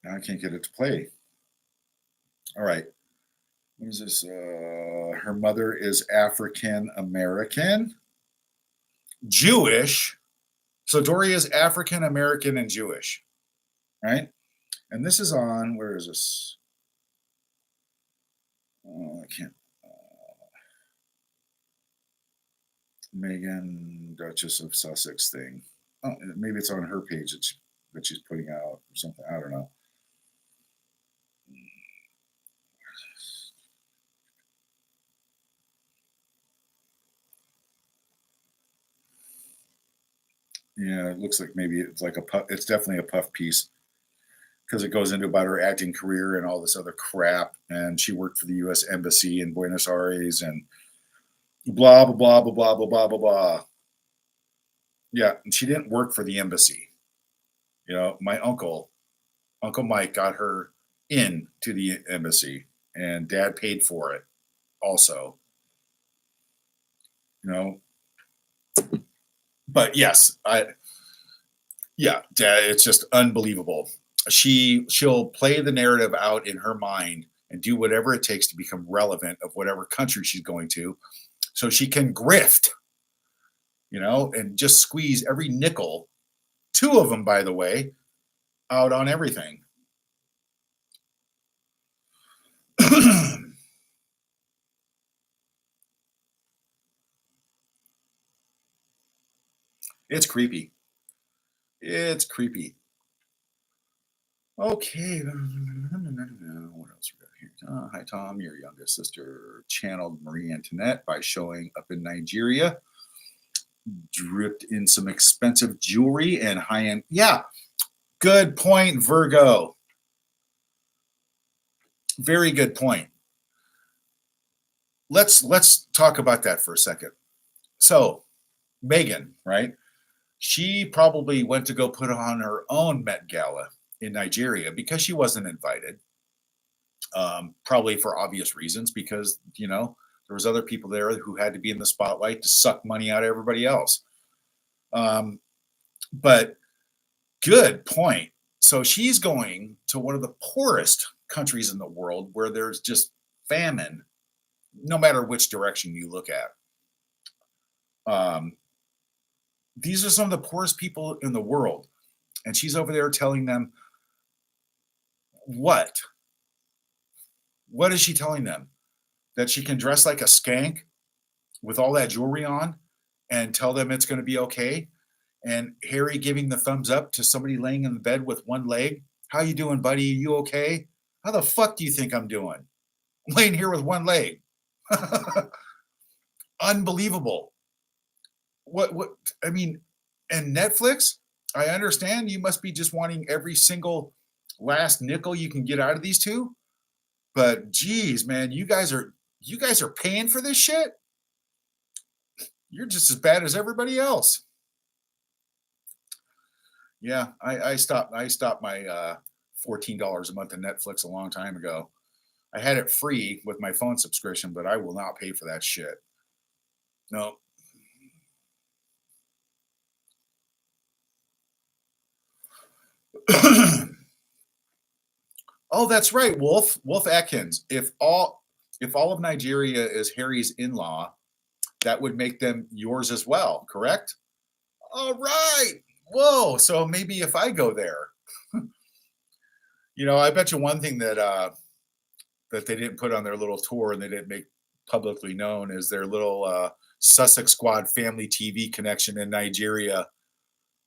Now I can't get it to play. All right. What is this? Her mother is African American, Jewish. So Dory is African American and Jewish, right? And this is on, where is this? Oh, I can't. Meghan, Duchess of Sussex thing. Oh, maybe it's on her page that she's putting out or something. I don't know. Yeah, it looks like maybe it's like it's definitely a puff piece because it goes into about her acting career and all this other crap. And she worked for the U.S. Embassy in Buenos Aires and blah, blah, blah, blah, blah, blah, blah, blah, blah. Yeah, and she didn't work for the embassy. My Uncle Mike, got her in to the embassy, and Dad paid for it also. But yes, Dad, it's just unbelievable. She'll play the narrative out in her mind and do whatever it takes to become relevant of whatever country she's going to, so she can grift, and just squeeze every nickel, 2 of them, by the way, out on everything. It's creepy. It's creepy. Okay. What else we got here? Hi, Tom. Your youngest sister channeled Marie Antoinette by showing up in Nigeria, dripped in some expensive jewelry and high-end. Yeah, good point, Virgo. Very good point. Let's talk about that for a second. So, Meghan, right? She probably went to go put on her own Met Gala in Nigeria because she wasn't invited. Probably for obvious reasons, because there was other people there who had to be in the spotlight to suck money out of everybody else. But good point. So she's going to one of the poorest countries in the world where there's just famine, no matter which direction you look at. These are some of the poorest people in the world. And she's over there telling them what? What is she telling them? That she can dress like a skank with all that jewelry on and tell them it's going to be okay? And Harry giving the thumbs up to somebody laying in the bed with one leg. How you doing, buddy? You okay? How the fuck do you think I'm doing? I'm laying here with one leg. Unbelievable. What I mean, and Netflix, I understand you must be just wanting every single last nickel you can get out of these two. But geez, man, you guys are paying for this shit. You're just as bad as everybody else. Yeah, I stopped my $14 a month in Netflix a long time ago. I had it free with my phone subscription, but I will not pay for that shit. No. Oh, that's right, Wolf Atkins. If all of Nigeria is Harry's in-law, that would make them yours as well, correct? All right. Whoa. So maybe if I go there, I bet you one thing that they didn't put on their little tour and they didn't make publicly known is their little Sussex Squad family TV connection in Nigeria.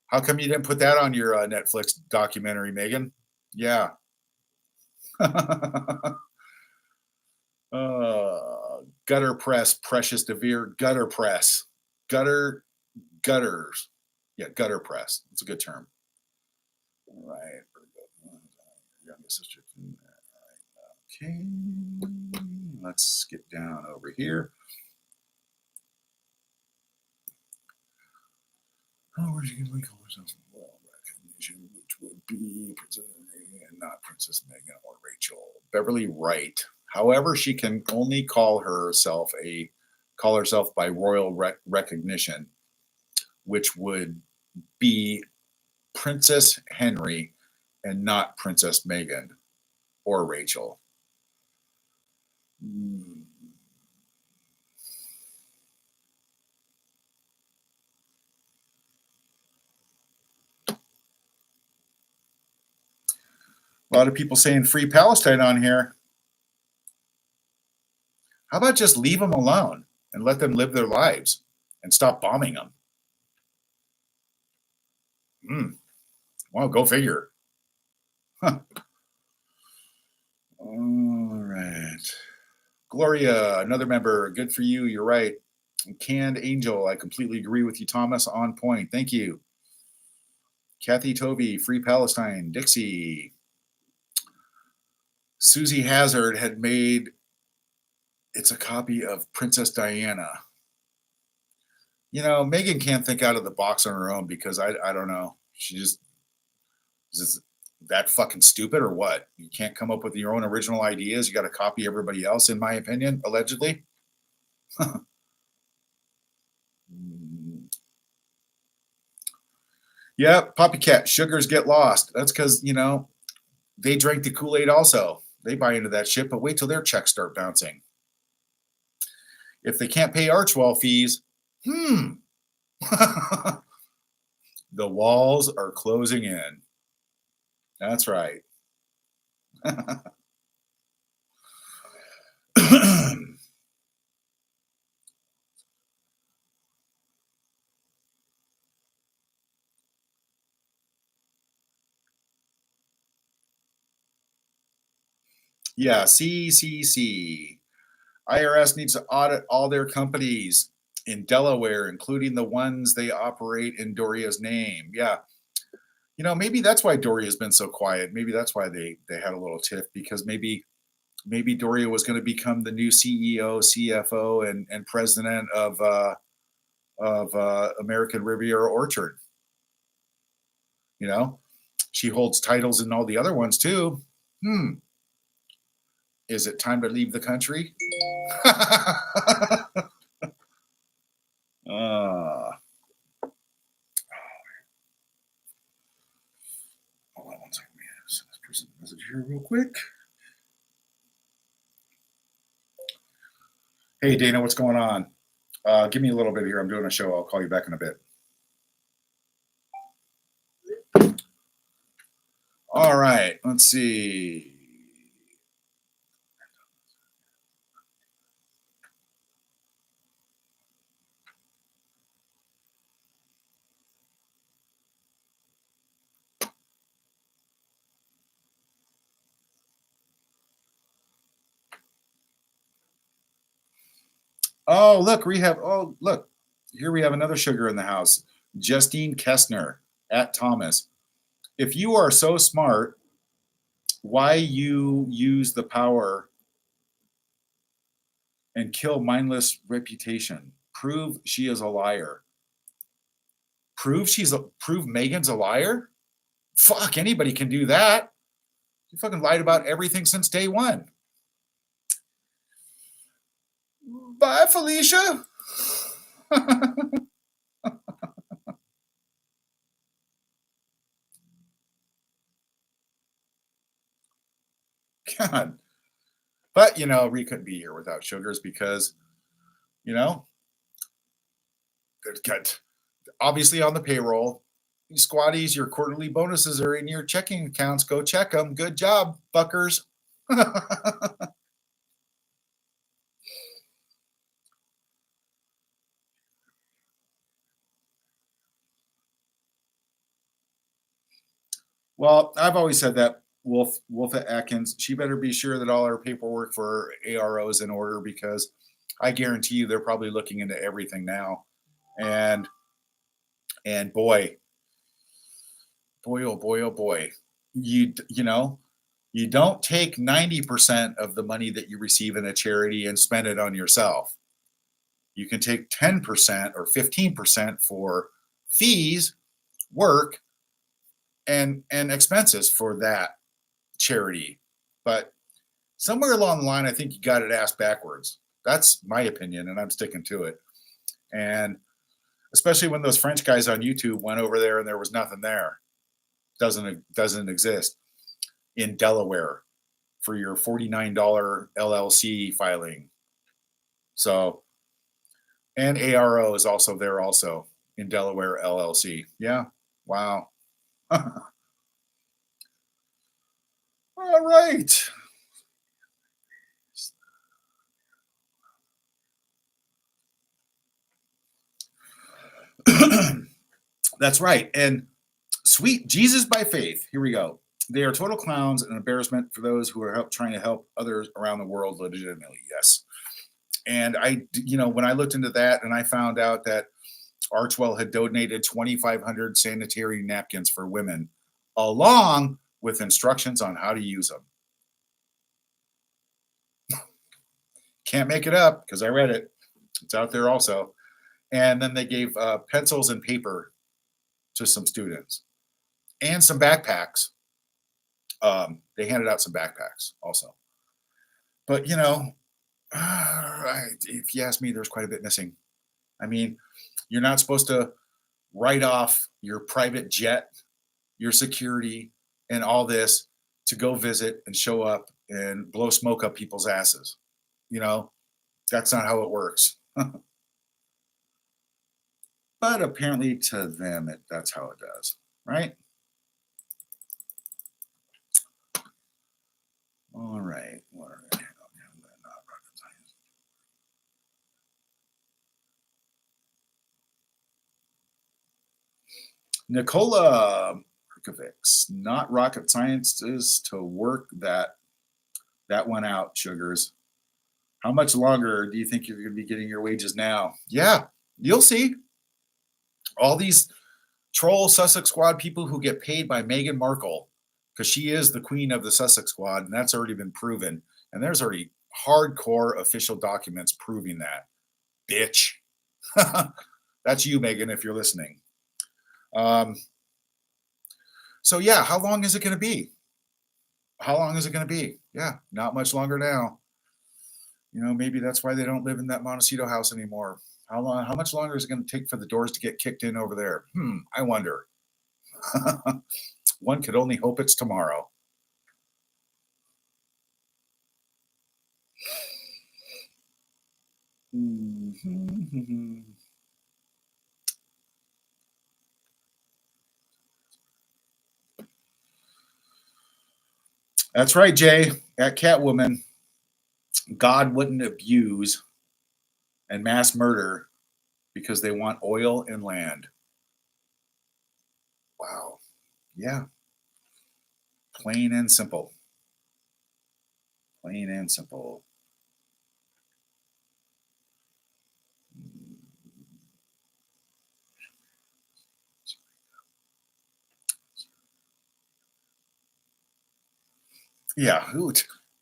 How come you didn't put that on your Netflix documentary, Megan? Yeah. Gutter press, Precious DeVere, gutter press, gutters. Yeah, gutter press. It's a good term. All right. Youngest sister. Okay. Let's get down over here. Oh, where's she going to call herself? Well, recognition, which would be Princess and not Princess Megan or Rachel. Beverly Wright. However, she can only call herself by royal recognition, which would be Princess Henry and not Princess Megan or Rachel. A lot of people saying free Palestine on here. How about just leave them alone and let them live their lives and stop bombing them? Well, go figure. Huh. All right. Gloria, another member. Good for you. You're right. Canned Angel. I completely agree with you, Thomas. On point. Thank you. Kathy Tovey, Free Palestine. Dixie. Susie Hazard had made it's a copy of Princess Diana. Megan can't think out of the box on her own because I don't know. She just is that fucking stupid or what? You can't come up with your own original ideas. You got to copy everybody else, in my opinion, allegedly. Yeah, Poppycat, sugars get lost. That's because, they drank the Kool-Aid also. They buy into that shit, but wait till their checks start bouncing. If they can't pay Archwell fees, the walls are closing in. That's right. Yeah, CCC. IRS needs to audit all their companies in Delaware, including the ones they operate in Doria's name. Yeah. Maybe that's why Doria's been so quiet. Maybe that's why they had a little tiff, because maybe Doria was going to become the new CEO, CFO, and president of American Riviera Orchard. She holds titles in all the other ones too. Is it time to leave the country? here real quick. Hey, Dana, what's going on? Give me a little bit here. I'm doing a show. I'll call you back in a bit. All right. Let's see. Oh, look, we have. Oh, look, here we have another sugar in the house. Justine Kestner at Thomas. If you are so smart, why you use the power and kill mindless reputation? Prove she is a liar. Prove Megan's a liar? Fuck, anybody can do that. You fucking lied about everything since day one. Bye, Felicia. God. But, we couldn't be here without sugars because, there's got obviously on the payroll. Squatties, your quarterly bonuses are in your checking accounts. Go check them. Good job, fuckers. Well, I've always said that Wolf at Atkins, she better be sure that all her paperwork for ARO is in order because I guarantee you they're probably looking into everything now. And boy, oh boy, oh boy, you don't take 90% of the money that you receive in a charity and spend it on yourself. You can take 10% or 15% for fees, work, and expenses for that charity. But somewhere along the line, I think you got it asked backwards. That's my opinion, and I'm sticking to it. And especially when those French guys on YouTube went over there and there was nothing there. Doesn't exist in Delaware for your $49 LLC filing. So, and ARO is also there also in Delaware LLC. Yeah. Wow. All right. That's right. And sweet Jesus by faith. Here we go. They are total clowns and embarrassment for those who are trying to help others around the world legitimately. Yes. And when I looked into that and I found out that Archwell had donated 2,500 sanitary napkins for women, along with instructions on how to use them. Can't make it up because I read it. It's out there also. And then they gave pencils and paper to some students and some backpacks. They handed out some backpacks also. But, if you ask me, there's quite a bit missing. I mean, you're not supposed to write off your private jet, your security, and all this to go visit and show up and blow smoke up people's asses. That's not how it works. But apparently to them, that's how it does, right? All right. What are they? Not rocket science. Nicola Markovics, not rocket sciences to work that one out, sugars. How much longer do you think you're going to be getting your wages now? Yeah, you'll see. All these troll Sussex Squad people who get paid by Meghan Markle because she is the queen of the Sussex Squad, and that's already been proven. And there's already hardcore official documents proving that. Bitch. That's you, Megan, if you're listening. So yeah, how long is it going to be? How long is it going to be? Yeah, not much longer now. Maybe that's why they don't live in that Montecito house anymore. How much longer is it going to take for the doors to get kicked in over there? I wonder. One could only hope it's tomorrow. Mhm. That's right, Jay. At Catwoman, God wouldn't abuse and mass murder because they want oil and land. Wow. Yeah. Plain and simple. Plain and simple. Yeah.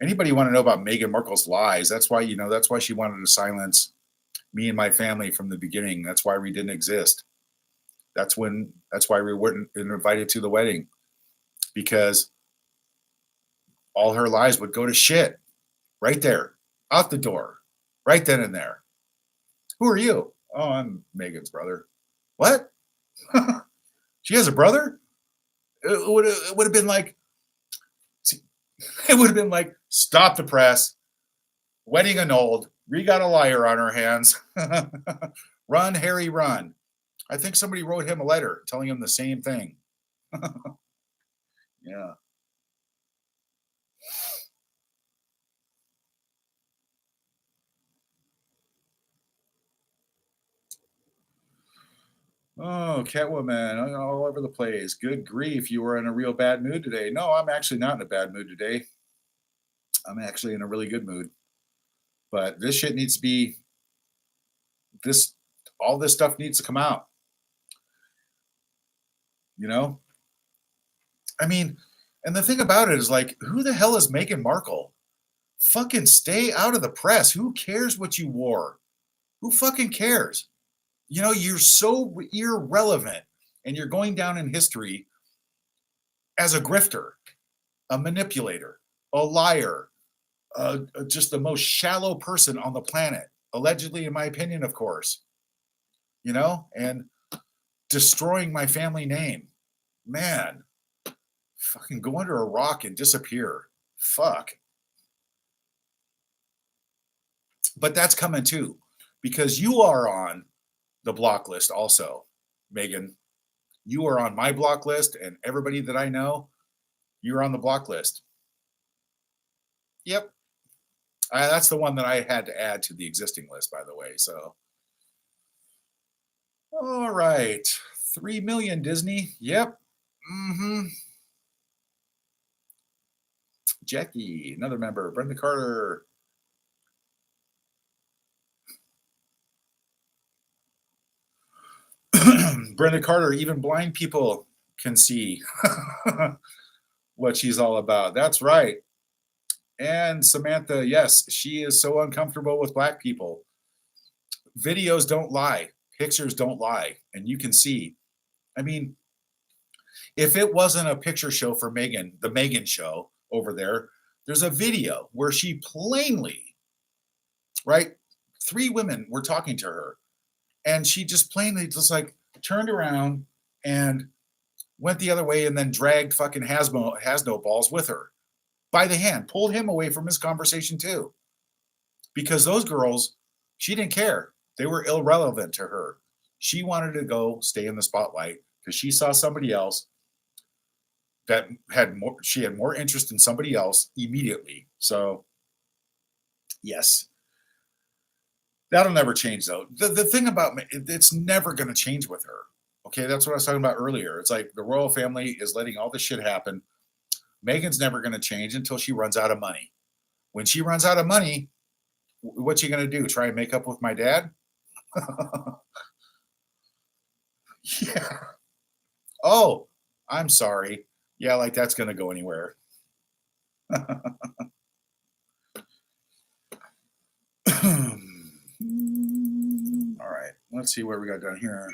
Anybody want to know about Meghan Markle's lies? That's why, that's why she wanted to silence me and my family from the beginning. That's why we didn't exist. That's why we weren't invited to the wedding, because all her lies would go to shit right there, out the door, right then and there. Who are you? Oh, I'm Megan's brother. What? She has a brother? It would have been like, it would have been like, stop the press, wedding annulled. We got a liar on our hands. Run, Harry, run. I think somebody wrote him a letter telling him the same thing. Yeah. Oh, Catwoman, all over the place. Good grief, you were in a real bad mood today. No, I'm actually not in a bad mood today. I'm actually in a really good mood. But this shit needs to be this all this stuff needs to come out, you know? I mean, and the thing about it is like, who the hell is Meghan Markle? Fucking stay out of the press. Who cares what you wore? Who fucking cares? You're so irrelevant and you're going down in history as a grifter, a manipulator, a liar, just the most shallow person on the planet, allegedly, in my opinion, of course, and destroying my family name. Man, fucking go under a rock and disappear. Fuck. But that's coming too, because you are on the block list also, Megan. You are on my block list, and everybody that I know, you're on the block list. Yep. That's the one that I had to add to the existing list, by the way. So, all right. 3 million Disney. Yep. Mm-hmm. Jackie, another member. Brenda Carter. Brenda Carter, even blind people can see what she's all about. That's right. And Samantha, yes, she is so uncomfortable with black people. Videos don't lie, pictures don't lie. And you can see. I mean, if it wasn't a picture show for Megan, the Megan show over there, there's a video where she plainly, right? 3 women were talking to her, and she just plainly just like turned around and went the other way and then dragged fucking Hasno balls with her by the hand, pulled him away from his conversation too. Because those girls, she didn't care. They were irrelevant to her. She wanted to go stay in the spotlight because she saw somebody else that she had more interest in somebody else immediately. So, yes, that'll never change though. The thing about it's never going to change with her. Okay, that's what I was talking about earlier. It's like the royal family is letting all this shit happen. Megan's never going to change until she runs out of money. When she runs out of money, what's she going to do? Try and make up with my dad? Yeah. Oh, I'm sorry. Yeah, like that's going to go anywhere. All right. Let's see where we got down here.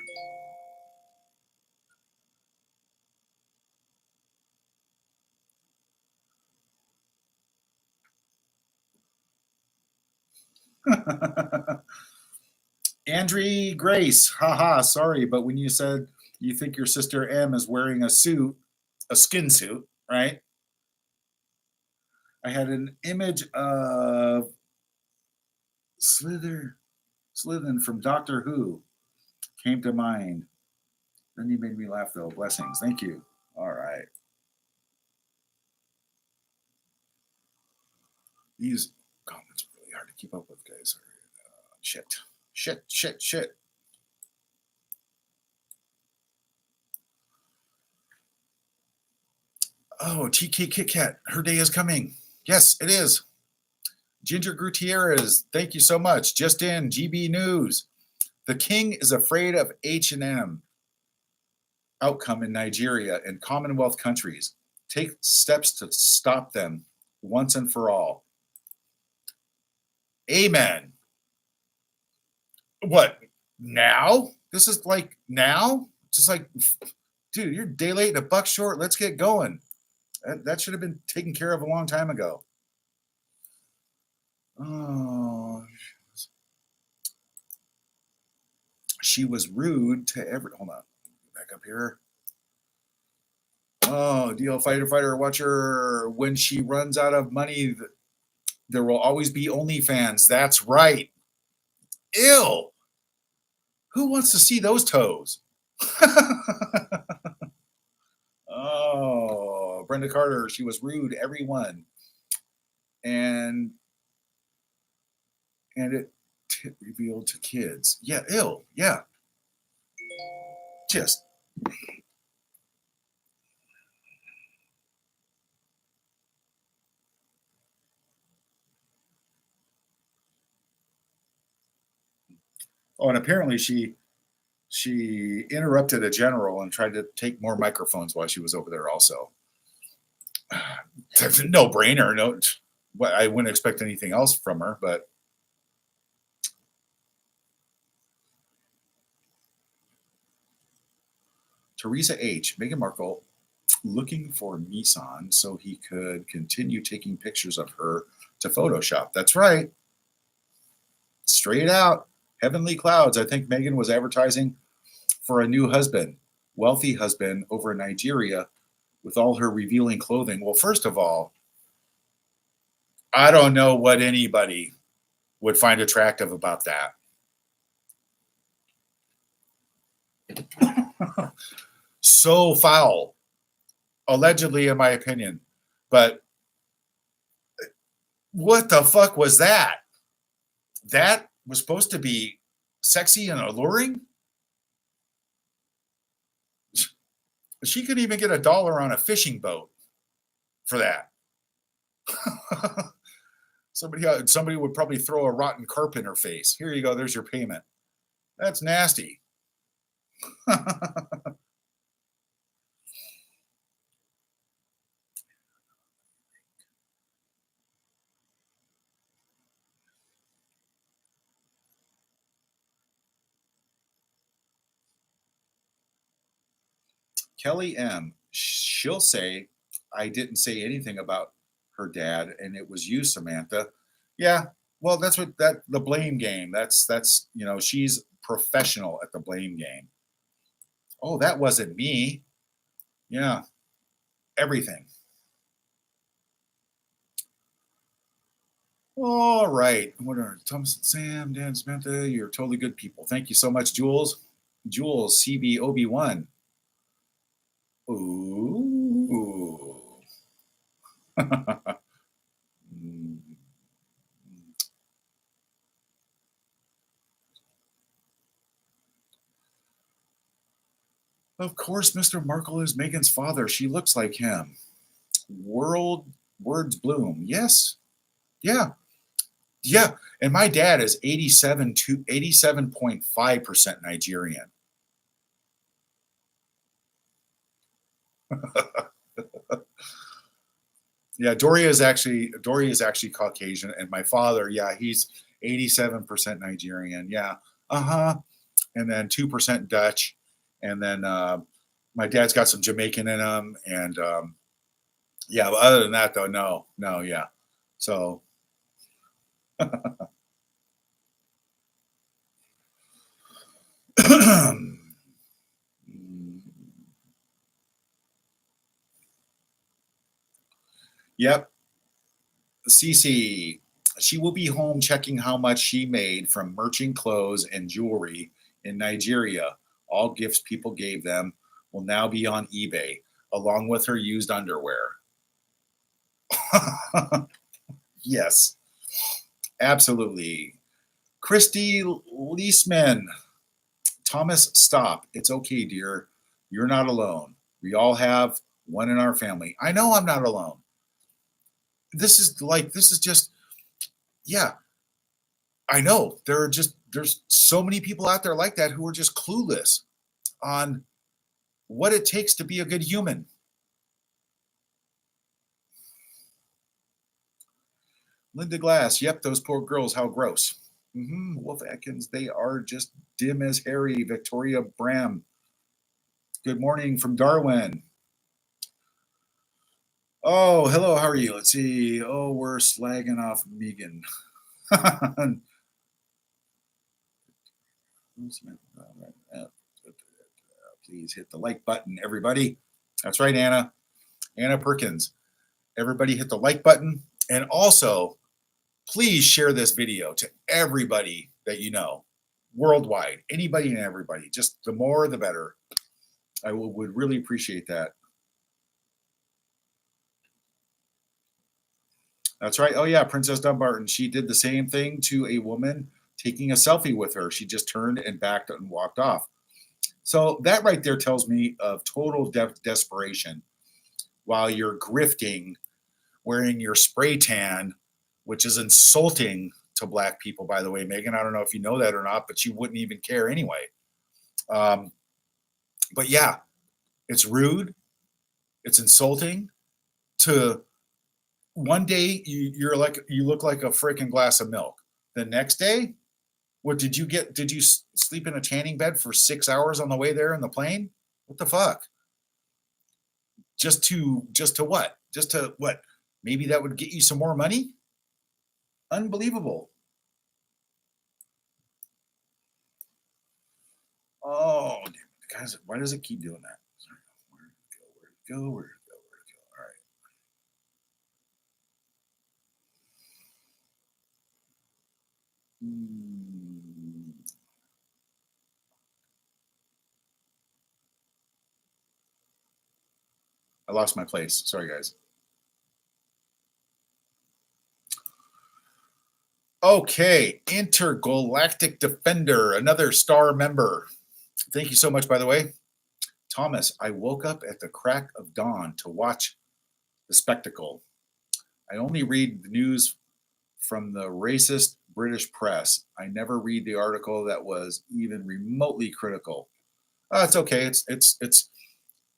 Andrea Grace, haha, sorry, but when you said you think your sister M is wearing a suit, a skin suit, right? I had an image of Slither. Slithin from Doctor Who came to mind. Then you made me laugh, though. Blessings. Thank you. All right. These comments are really hard to keep up with, guys. Shit. Oh, TK Kit Kat. Her day is coming. Yes, it is. Ginger Gutierrez, thank you so much. Just in, GB News. The king is afraid of H&M outcome in Nigeria and Commonwealth countries. Take steps to stop them once and for all. Amen. What, now? This is like now? Just like, dude, you're a day late and a buck short. Let's get going. That should have been taken care of a long time ago. Oh, she was rude to hold on, back up here. Oh, DL fighter watcher. When she runs out of money, there will always be OnlyFans. That's right. Ew. Who wants to see those toes? Oh, Brenda Carter. She was rude. Everyone. And it revealed to kids. Yeah, ill. Yeah. Just. Oh, and apparently she interrupted a general and tried to take more microphones while she was over there also. That's a no-brainer. No, I wouldn't expect anything else from her, but Teresa H. Meghan Markle looking for Nissan so he could continue taking pictures of her to Photoshop. That's right. Straight out. Heavenly Clouds. I think Meghan was advertising for a new husband, wealthy husband over in Nigeria with all her revealing clothing. Well, first of all, I don't know what anybody would find attractive about that. So foul, allegedly, in my opinion. But what the fuck was that? That was supposed to be sexy and alluring? She could even get $1 on a fishing boat for that. Somebody would probably throw a rotten carp in her face. Here you go. There's your payment. That's nasty. Kelly M. She'll say, I didn't say anything about her dad, and it was you, Samantha. Yeah, well, that's what the blame game. That's she's professional at the blame game. Oh, that wasn't me. Yeah, everything. All right. What are Thompson, Sam, Dan, Samantha? You're totally good people. Thank you so much, Jules. Jules, CB Obi-Wan. Ooh. Of course, Mr. Markle is Meghan's father. She looks like him. Words bloom. Yes. Yeah. Yeah. And my dad is 87.5% Nigerian. Yeah, Doria is actually Caucasian, and my father, yeah, he's 87% Nigerian. Yeah. Uh-huh. And then 2% Dutch. And then my dad's got some Jamaican in him. And yeah, but other than that, though, no, yeah. So yep. Cece, She will be home checking how much she made from merching clothes and jewelry in Nigeria. All gifts people gave them will now be on eBay, along with her used underwear. Yes, absolutely. Christy Leisman. Thomas, stop. It's okay, dear. You're not alone. We all have one in our family. I know I'm not alone. This is just, yeah, I know. There's so many people out there like that who are just clueless on what it takes to be a good human. Linda Glass, yep, those poor girls, how gross. Wolf Atkins, they are just dim as Harry. Victoria Bram, good morning from Darwin. Oh, hello, how are you? Let's see. Oh, we're slagging off Megan. Please hit the like button, everybody. That's right, Anna. Anna Perkins. Everybody hit the like button. And also, please share this video to everybody that you know worldwide. Anybody and everybody. Just the more, the better. I would really appreciate that. That's right. Oh, yeah. Princess Dumbarton. She did the same thing to a woman taking a selfie with her. She just turned and backed and walked off. So that right there tells me of total desperation while you're grifting, wearing your spray tan, which is insulting to Black people, by the way, Megan. I don't know if you know that or not, but you wouldn't even care anyway. But yeah, it's rude. It's insulting to one day you look like a freaking glass of milk. The next day, what did you get? Did you sleep in a tanning bed for 6 hours on the way there in the plane? What the fuck? Just to what? Just to what? Maybe that would get you some more money? Unbelievable. Oh, guys, why does it keep doing that? Where to go? All right. I lost my place. Sorry, guys. Okay, Intergalactic Defender, another star member. Thank you so much, by the way. Thomas, I woke up at the crack of dawn to watch the spectacle. I only read the news from the racist British press. I never read the article that was even remotely critical. It's okay.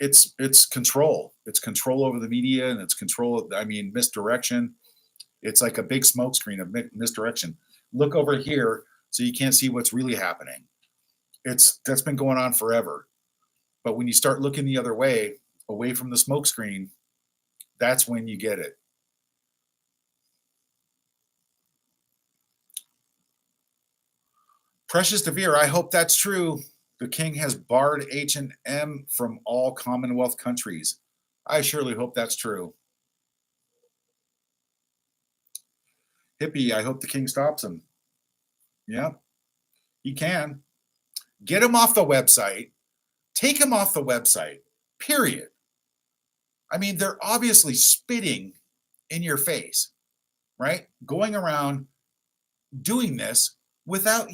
It's control. It's control over the media, and it's control. I mean, misdirection. It's like a big smokescreen of misdirection. Look over here so you can't see what's really happening. That's been going on forever. But when you start looking the other way, away from the smokescreen, that's when you get it. Precious DeVere, I hope that's true. The king has barred H&M from all Commonwealth countries. I surely hope that's true. Hippie, I hope the king stops him. Yeah, he can. Get him off the website. Take him off the website, period. I mean, they're obviously spitting in your face, right? Going around doing this without,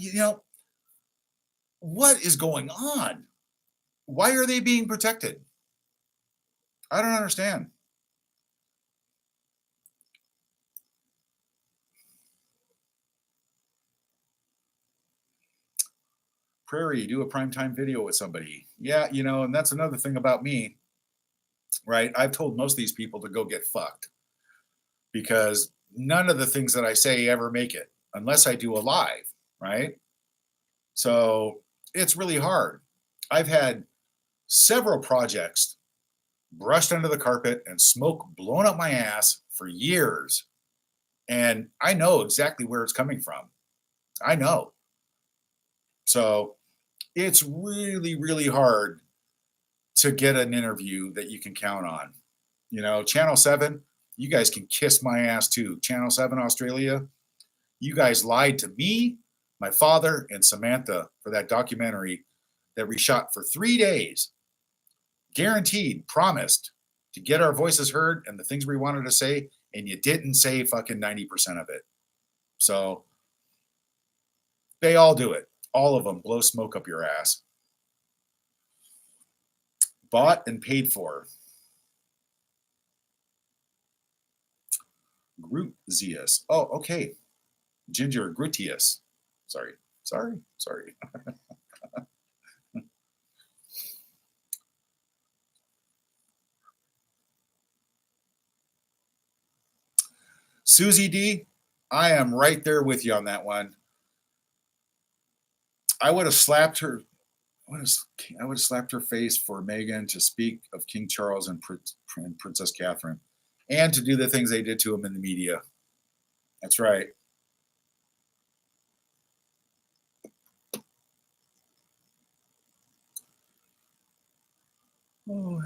what is going on? Why are they being protected? I don't understand. Prairie, do a primetime video with somebody. Yeah, and that's another thing about me, right? I've told most of these people to go get fucked because none of the things that I say ever make it unless I do a live, right? So it's really hard. I've had several projects brushed under the carpet and smoke blown up my ass for years. And I know exactly where it's coming from. I know. So it's really, really hard to get an interview that you can count on. Channel 7, you guys can kiss my ass too. Channel 7 Australia, You guys lied to me, my father, and Samantha for that documentary that we shot for 3 days. Guaranteed, promised to get our voices heard and the things we wanted to say, and you didn't say fucking 90% of it. So they all do it. All of them blow smoke up your ass. Bought and paid for. Grutius. Oh, okay. Ginger Grutius. Sorry. Susie D, I am right there with you on that one. I would have slapped her. I would have slapped her face for Meghan to speak of King Charles and Princess Catherine, and to do the things they did to him in the media. That's right. Oh,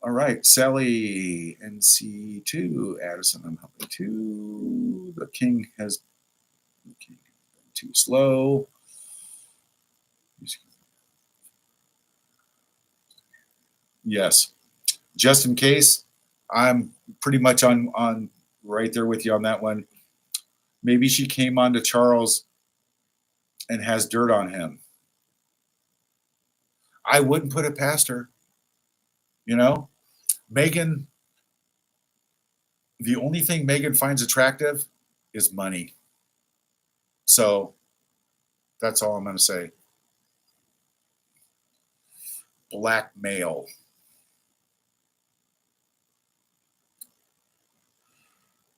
all right, Sally NC2 Addison. I'm helping too. The king has been too slow. Yes, just in case, I'm pretty much on right there with you on that one. Maybe she came on to Charles and has dirt on him. I wouldn't put it past her. You know, Meghan, the only thing Meghan finds attractive is money. So that's all I'm going to say. Blackmail.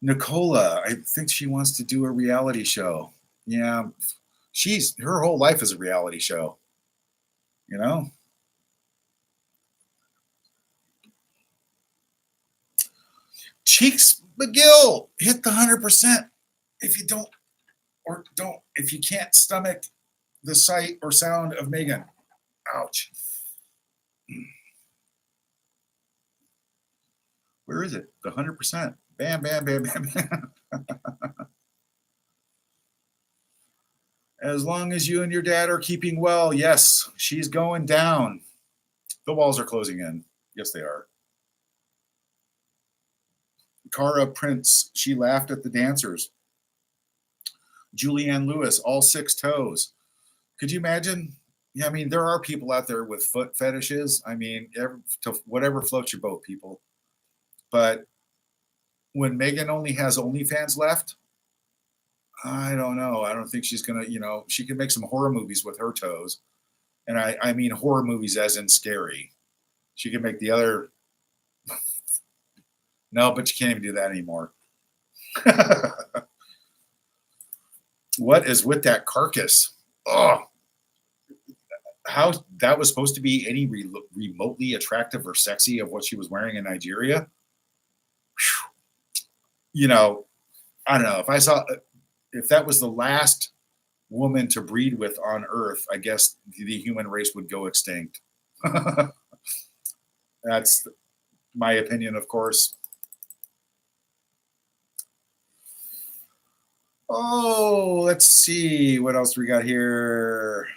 Nicola, I think she wants to do a reality show. Yeah, her whole life is a reality show. You know? Cheeks McGill hit the 100%. If you if you can't stomach the sight or sound of Meghan. Ouch. Where is it? The 100%. Bam, bam, bam, bam, bam. As long as you and your dad are keeping well, yes, she's going down. The walls are closing in. Yes, they are. Cara Prince, she laughed at the dancers. Julianne Lewis, all 6 toes. Could you imagine? Yeah, I mean, there are people out there with foot fetishes. I mean, whatever floats your boat, people. But when Meghan only has OnlyFans left, I don't know. I don't think she's gonna. She can make some horror movies with her toes, and I mean horror movies as in scary. She can make the other. No, but you can't even do that anymore. What is with that carcass? Oh, how that was supposed to be any remotely attractive or sexy of what she was wearing in Nigeria. I don't know if that was the last woman to breed with on Earth. I guess the human race would go extinct. That's my opinion, of course. Oh, let's see what else we got here.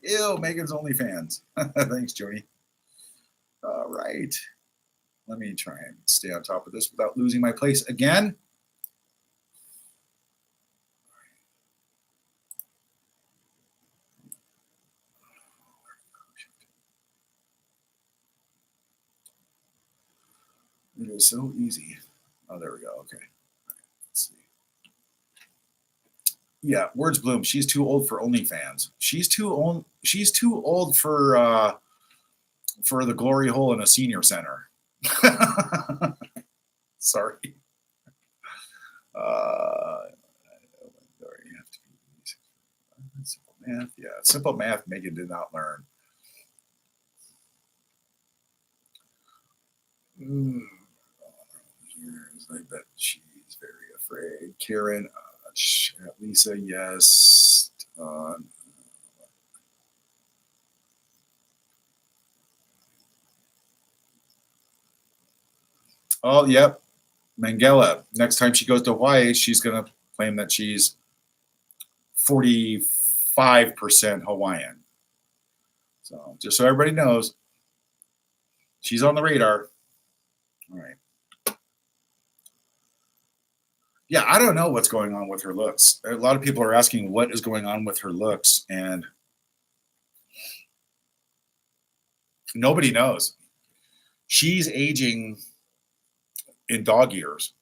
Ew, Meghan's OnlyFans. Thanks, Jody. All right. Let me try and stay on top of this without losing my place again. It is so easy. Oh, there we go. Okay. Let's see. Yeah, words bloom. She's too old for OnlyFans. She's too old. She's too old for the glory hole in a senior center. Sorry. Simple math. Yeah, simple math. Meghan did not learn. I bet she's very afraid. Karen, Lisa, yes. Oh, yep. Mangala. Next time she goes to Hawaii, she's going to claim that she's 45% Hawaiian. So just so everybody knows, she's on the radar. All right. Yeah, I don't know what's going on with her looks. A lot of people are asking what is going on with her looks, and nobody knows. She's aging in dog years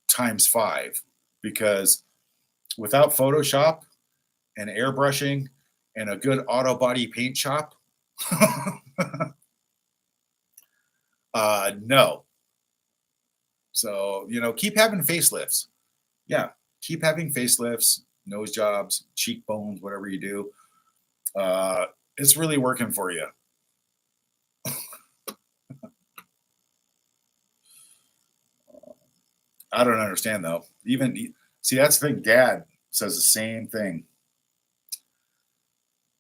times 5 because without Photoshop and airbrushing and a good auto body paint shop, no. So, keep having facelifts. Yeah, keep having facelifts, nose jobs, cheekbones, whatever you do. It's really working for you. I don't understand though. See, that's the thing. Dad says the same thing.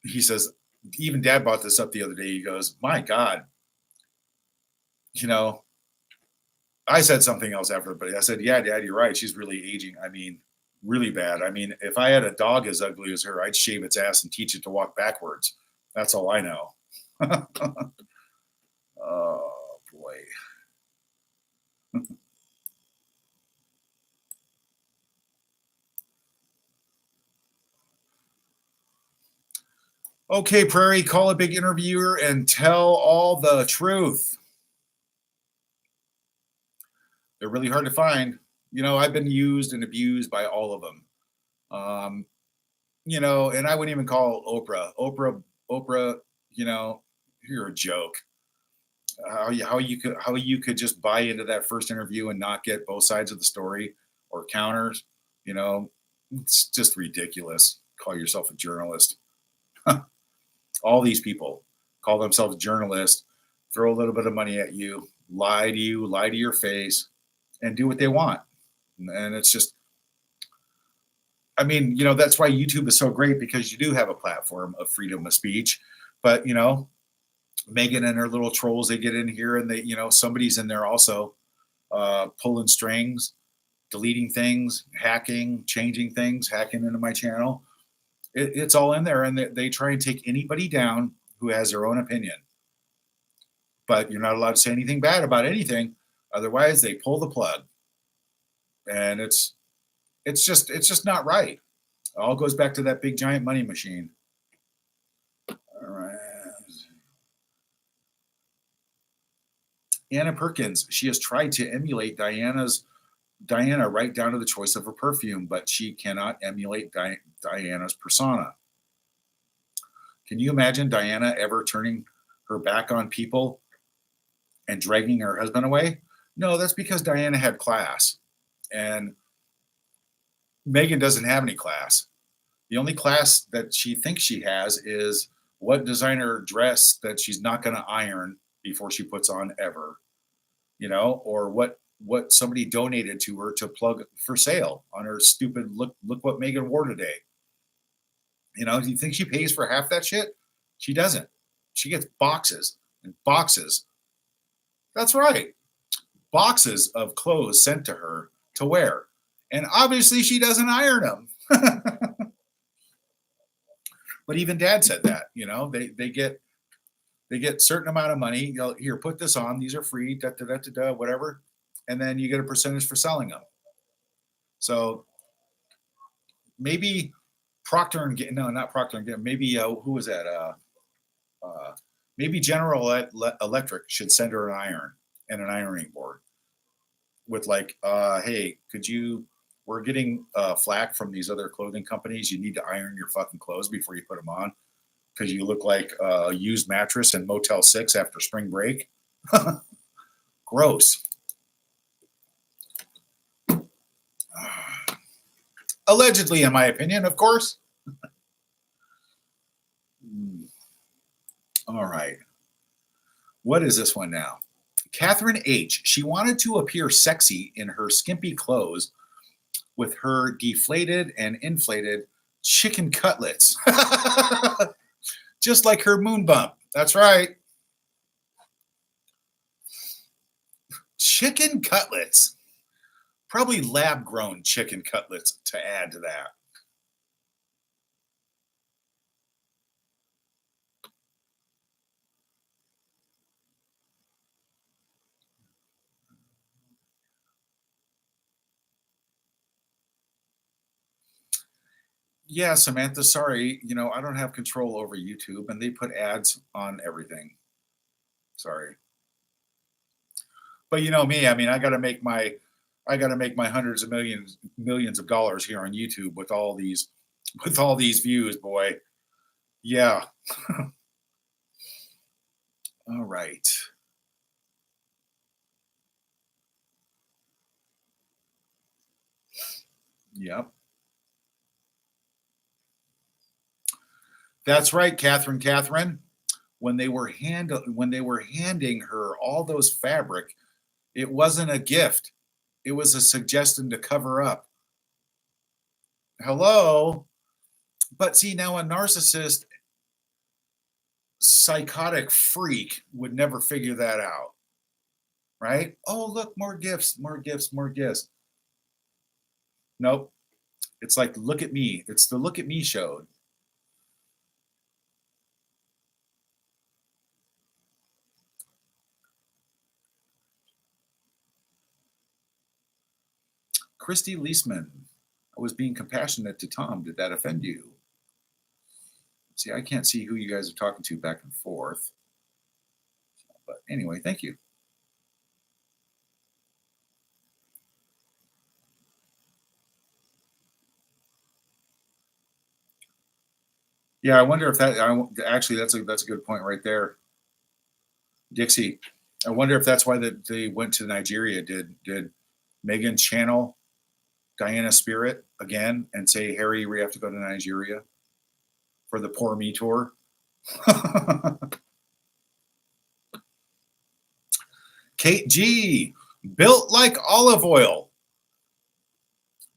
He says, even Dad brought this up the other day. He goes, "My God, you know." I said something else after, but I said, "Yeah, Dad, you're right. She's really aging. I mean, really bad. I mean, if I had a dog as ugly as her, I'd shave its ass and teach it to walk backwards. That's all I know." Oh boy. Okay, Prairie, call a big interviewer and tell all the truth. They're really hard to find. I've been used and abused by all of them. Um, and I wouldn't even call Oprah. Oprah, you're a joke. How you could just buy into that first interview and not get both sides of the story or counters, you know, it's just ridiculous. Call yourself a journalist. All these people call themselves journalists, throw a little bit of money at you, lie to your face, and do what they want. And it's just, I mean, that's why YouTube is so great because you do have a platform of freedom of speech. But, Megan and her little trolls, they get in here and they, somebody's in there also pulling strings, deleting things, hacking, changing things, hacking into my channel. It's all in there. And they try and take anybody down who has their own opinion. But you're not allowed to say anything bad about anything. Otherwise, they pull the plug. And it's just not right. It all goes back to that big giant money machine. All right. Anna Perkins, she has tried to emulate Diana right down to the choice of her perfume, but she cannot emulate Diana's persona. Can you imagine Diana ever turning her back on people and dragging her husband away? No, that's because Diana had class. And Megan doesn't have any class. The only class that she thinks she has is what designer dress that she's not going to iron before she puts on ever, or what somebody donated to her to plug for sale on her stupid look what Megan wore today. Do you think she pays for half that shit? She doesn't. She gets boxes and boxes. That's right. Boxes of clothes sent to her to wear. And obviously she doesn't iron them. But even Dad said that, they get a certain amount of money. Here, put this on. These are free, whatever. And then you get a percentage for selling them. So maybe Procter and no, not Procter and Gamble. Maybe who was that? Maybe General Electric should send her an iron and an ironing board with like, hey, we're getting flack from these other clothing companies. You need to iron your fucking clothes before you put them on because you look like a used mattress in Motel 6 after spring break. Gross. Allegedly, in my opinion, of course. All right. What is this one now? Catherine H. She wanted to appear sexy in her skimpy clothes with her deflated and inflated chicken cutlets. Just like her moon bump. That's right. chicken cutlets. Probably lab-grown chicken cutlets to add to that. Yeah, Samantha, sorry, I don't have control over YouTube and they put ads on everything. Sorry. But you know me, I mean, I got to make my hundreds of millions of dollars here on YouTube with all these views, boy. Yeah. All right. Yep. That's right, Catherine. When they were handing her all those fabric, it wasn't a gift. It was a suggestion to cover up. Hello? But see, now a narcissist, psychotic freak would never figure that out, right? Oh, look, more gifts, more gifts, more gifts. Nope. It's like, look at me. It's the look at me show. Christy Leisman, I was being compassionate to Tom. Did that offend you? See, I can't see who you guys are talking to back and forth. But anyway, thank you. Yeah, I wonder if actually that's a good point right there, Dixie. I wonder if that's why they went to Nigeria. Did Megan channel Diana Spirit again and say, Harry, we have to go to Nigeria for the Poor Me tour? Kate G, built like olive oil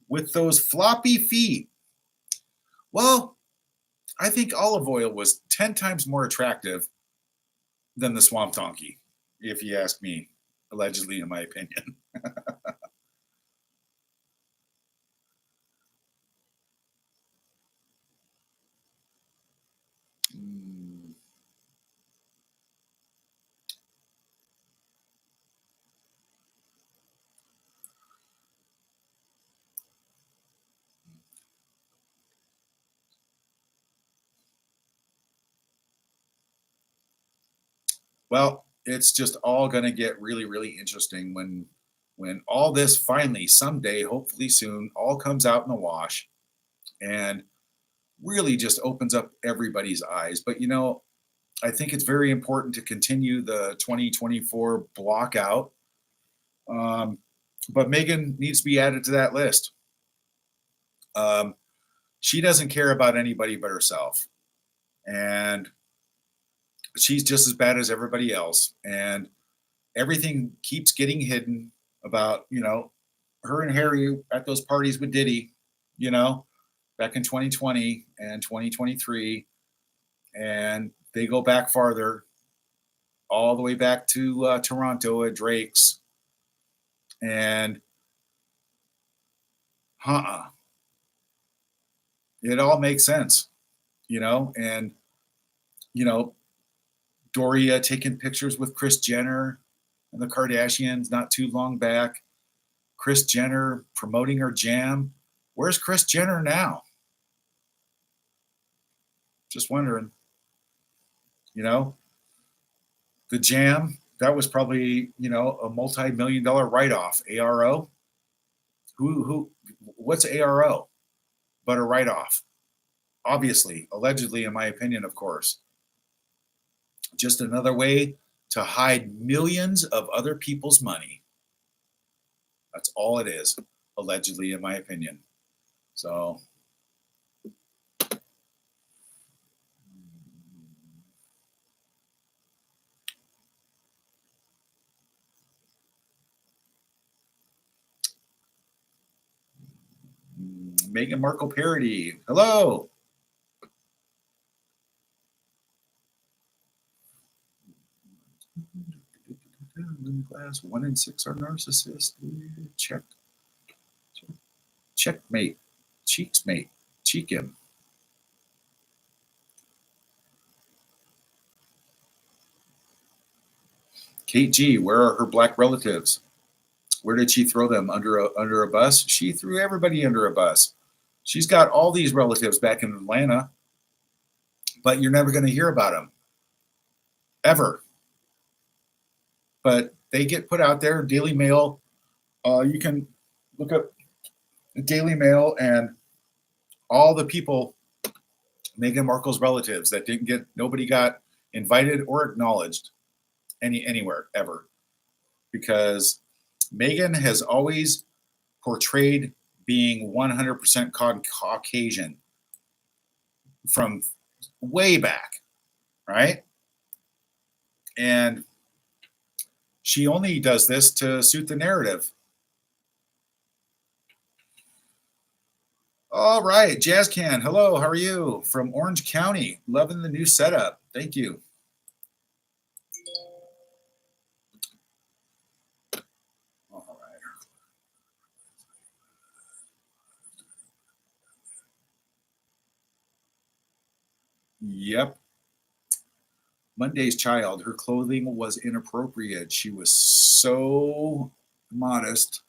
with those floppy feet. Well, I think olive oil was 10 times more attractive than the swamp donkey, if you ask me, allegedly, in my opinion. Mm. Well, it's just all going to get really, really interesting when all this finally, someday, hopefully soon, all comes out in the wash and really just opens up everybody's eyes. But I think it's very important to continue the 2024 block out. Um, but Megan needs to be added to that list. Um, she doesn't care about anybody but herself, and she's just as bad as everybody else. And everything keeps getting hidden about her and Harry at those parties with Diddy, you know, back in 2020 and 2023, and they go back farther, all the way back to Toronto at Drake's, and it all makes sense, and you know Doria taking pictures with Kris Jenner and the Kardashians not too long back. Kris Jenner promoting her jam. Where's Kris Jenner now? Just wondering. You know, the jam, that was probably, a multi-million dollar write-off. ARO. What's ARO? But a write-off. Obviously, allegedly, in my opinion, of course. Just another way to hide millions of other people's money. That's all it is, allegedly, in my opinion. So, Meghan Markle parody. Hello. Class 1 in 6 are narcissists. Check. Checkmate. Cheeksmate. Cheek him. Kate G, where are her black relatives? Where did she throw them? Under a bus? She threw everybody under a bus. She's got all these relatives back in Atlanta, but you're never going to hear about them. Ever. But they get put out there. Daily Mail. You can look up Daily Mail and all the people, Meghan Markle's relatives that nobody got invited or acknowledged anywhere ever, because Meghan has always portrayed being 100% Caucasian from way back, right? And she only does this to suit the narrative. All right, Jazzcan, hello, how are you? From Orange County, loving the new setup. Thank you. All right. Yep. Monday's child, her clothing was inappropriate. She was so modest.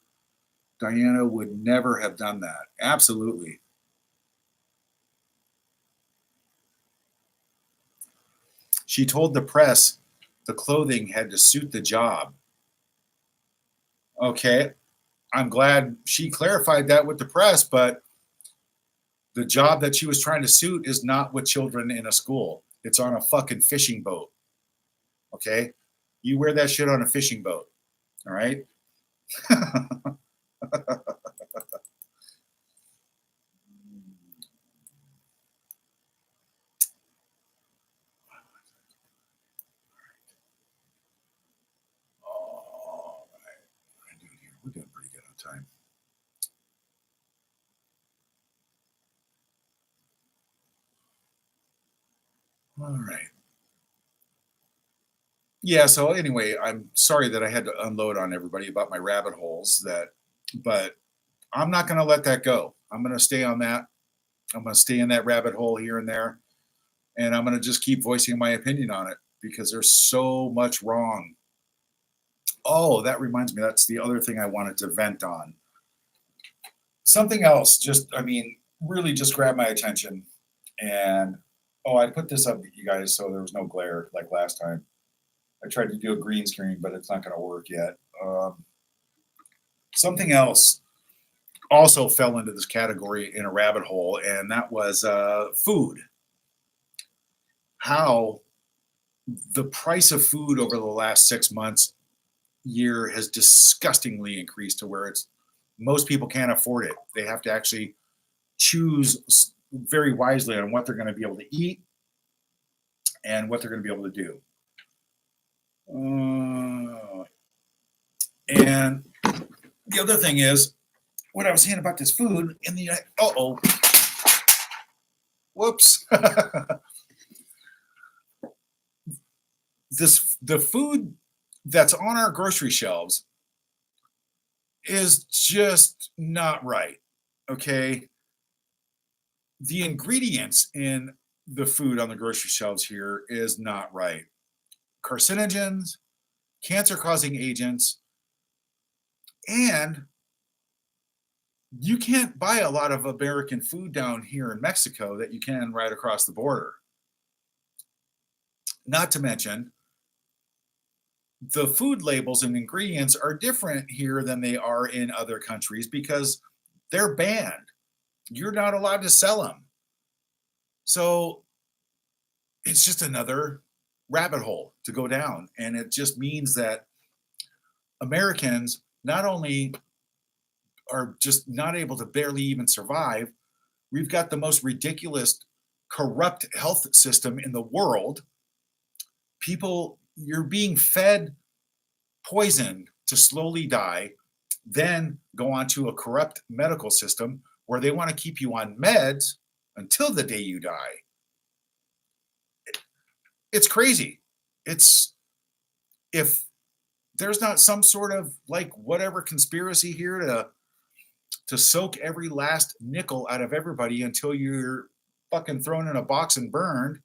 Diana would never have done that. Absolutely. She told the press the clothing had to suit the job. Okay. I'm glad she clarified that with the press, but the job that she was trying to suit is not with children in a school. It's on a fucking fishing boat. Okay? You wear that shit on a fishing boat. All right? All right. We're doing pretty good on time. All right. Yeah, so anyway, I'm sorry that I had to unload on everybody about my rabbit holes, but I'm not going to let that go. I'm going to stay on that. I'm going to stay in that rabbit hole here and there, and I'm going to just keep voicing my opinion on it because there's so much wrong. Oh, that reminds me, that's the other thing I wanted to vent on. Something else, really just grabbed my attention. And I put this up, you guys, so there was no glare like last time. I tried to do a green screen, but it's not going to work yet. Something else also fell into this category in a rabbit hole, and that was food. How the price of food over the last 6 months, year has disgustingly increased to where most people can't afford it. They have to actually choose very wisely on what they're going to be able to eat and what they're going to be able to do. And the other thing is, what I was saying about this food in the whoops. The food that's on our grocery shelves is just not right. Okay. The ingredients in the food on the grocery shelves here is not right. Carcinogens, cancer-causing agents, and you can't buy a lot of American food down here in Mexico that you can right across the border. Not to mention, the food labels and ingredients are different here than they are in other countries because they're banned. You're not allowed to sell them. So it's just another rabbit hole to go down. And it just means that Americans not only are just not able to barely even survive, we've got the most ridiculous, corrupt health system in the world. People, you're being fed poison to slowly die, then go on to a corrupt medical system where they want to keep you on meds until the day you die. It's crazy. If there's not some sort of like whatever conspiracy here to soak every last nickel out of everybody until you're fucking thrown in a box and burned.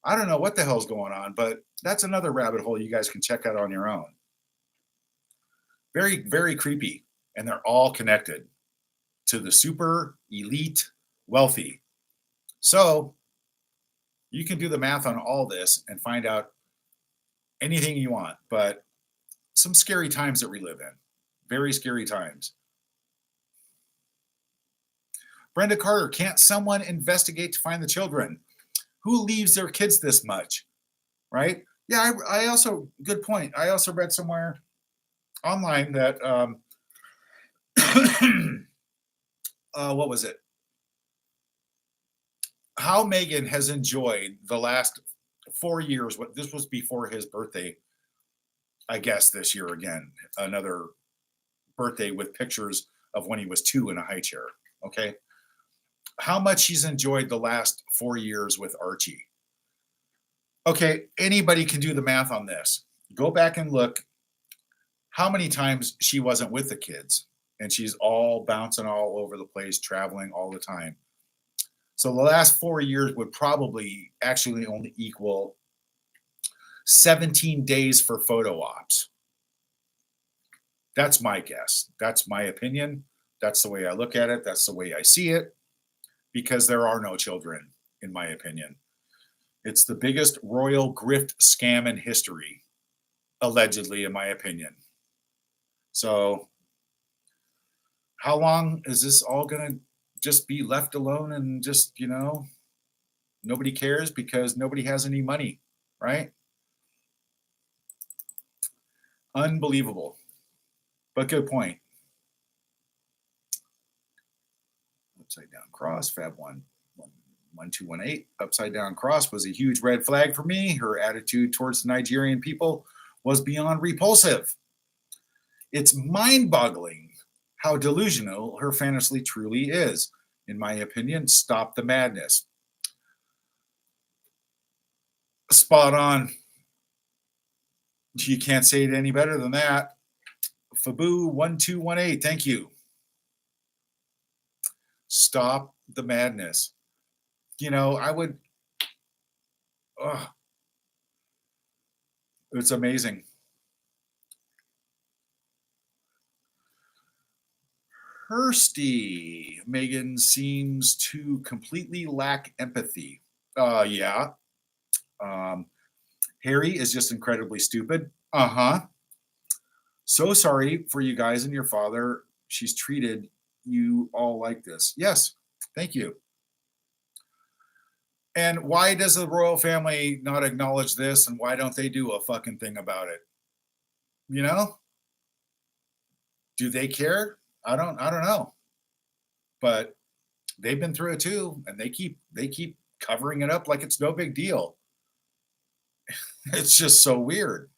I don't know what the hell's going on, but that's another rabbit hole you guys can check out on your own. Very, very creepy. And they're all connected to the super elite wealthy. So you can do the math on all this and find out anything you want, but some scary times that we live in. Very scary times. Brenda Carter, can't someone investigate to find the children? Who leaves their kids this much? Right? Yeah, I also, good point. I also read somewhere online that, what was it? How Meghan has enjoyed the last 4 years. What this was before his birthday, I guess this year again, another birthday with pictures of when he was 2 in a high chair. Okay. How much he's enjoyed the last 4 years with Archie. Okay, anybody can do the math on this. Go back and look how many times she wasn't with the kids, and she's all bouncing all over the place, traveling all the time. So the last 4 years would probably actually only equal 17 days for photo ops. That's my guess. That's my opinion. That's the way I look at it. That's the way I see it, because there are no children, in my opinion. It's the biggest royal grift scam in history, allegedly, in my opinion. So how long is this all going to just be left alone and just, nobody cares because nobody has any money, right? Unbelievable. But good point. Upside down cross, Fab 1218. Upside down cross was a huge red flag for me. Her attitude towards the Nigerian people was beyond repulsive. It's mind-boggling how delusional her fantasy truly is. In my opinion, stop the madness. Spot on. You can't say it any better than that. Fabu1218, thank you. Stop the madness. I would, it's amazing. Hursty, Meghan seems to completely lack empathy. Yeah. Harry is just incredibly stupid. So sorry for you guys and your father. She's treated you all like this. Yes, thank you. And why does the royal family not acknowledge this, and why don't they do a fucking thing about it? Do they care? I don't know. But they've been through it too, and they keep covering it up like it's no big deal. It's just so weird.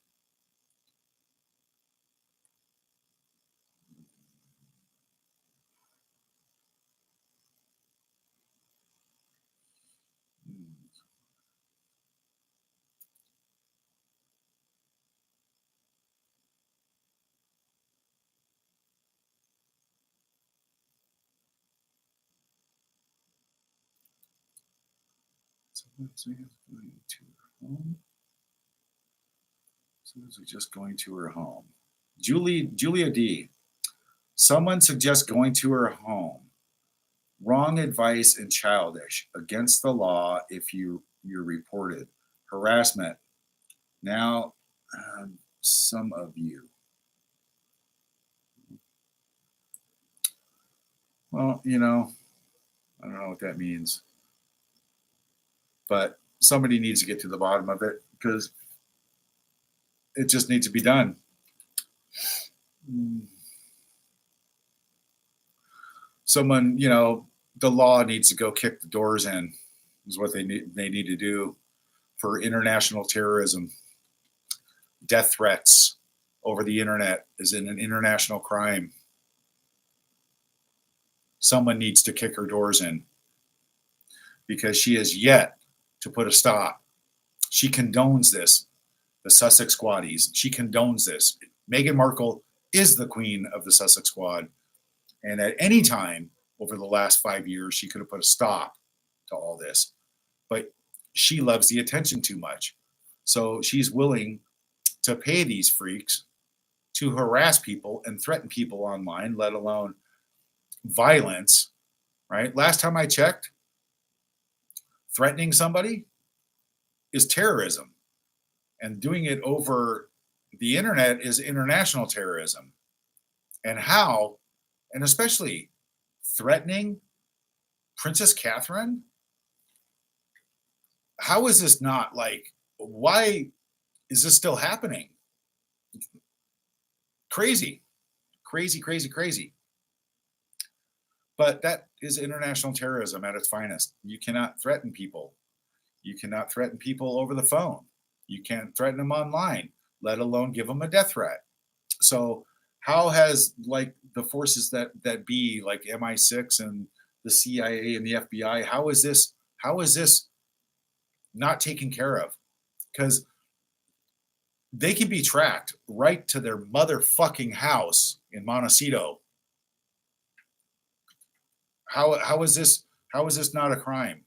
Just going to her home. Julia D. Someone suggests going to her home. Wrong advice and childish. Against the law if you're reported. Harassment. Now, some of you. Well, I don't know what that means. But somebody needs to get to the bottom of it, because it just needs to be done. Someone, the law needs to go kick the doors in, is what they need to do for international terrorism. Death threats over the internet is an international crime. Someone needs to kick her doors in, because she has yet to put a stop. She condones this the Sussex Squaddies. She condones this. Meghan Markle is the queen of the Sussex Squad. And at any time over the last 5 years, she could have put a stop to all this. But she loves the attention too much. So she's willing to pay these freaks to harass people and threaten people online, let alone violence, right? Last time I checked, threatening somebody is terrorism. And doing it over the internet is international terrorism. And how, and especially threatening Princess Catherine? How is this not like, why is this still happening? Crazy, crazy, crazy, crazy. But that is international terrorism at its finest. You cannot threaten people. You cannot threaten people over the phone. You can't threaten them online, let alone give them a death threat. So how has like the forces that be like MI6 and the CIA and the FBI, how is this not taken care of? Because they can be tracked right to their motherfucking house in Montecito. How is this not a crime?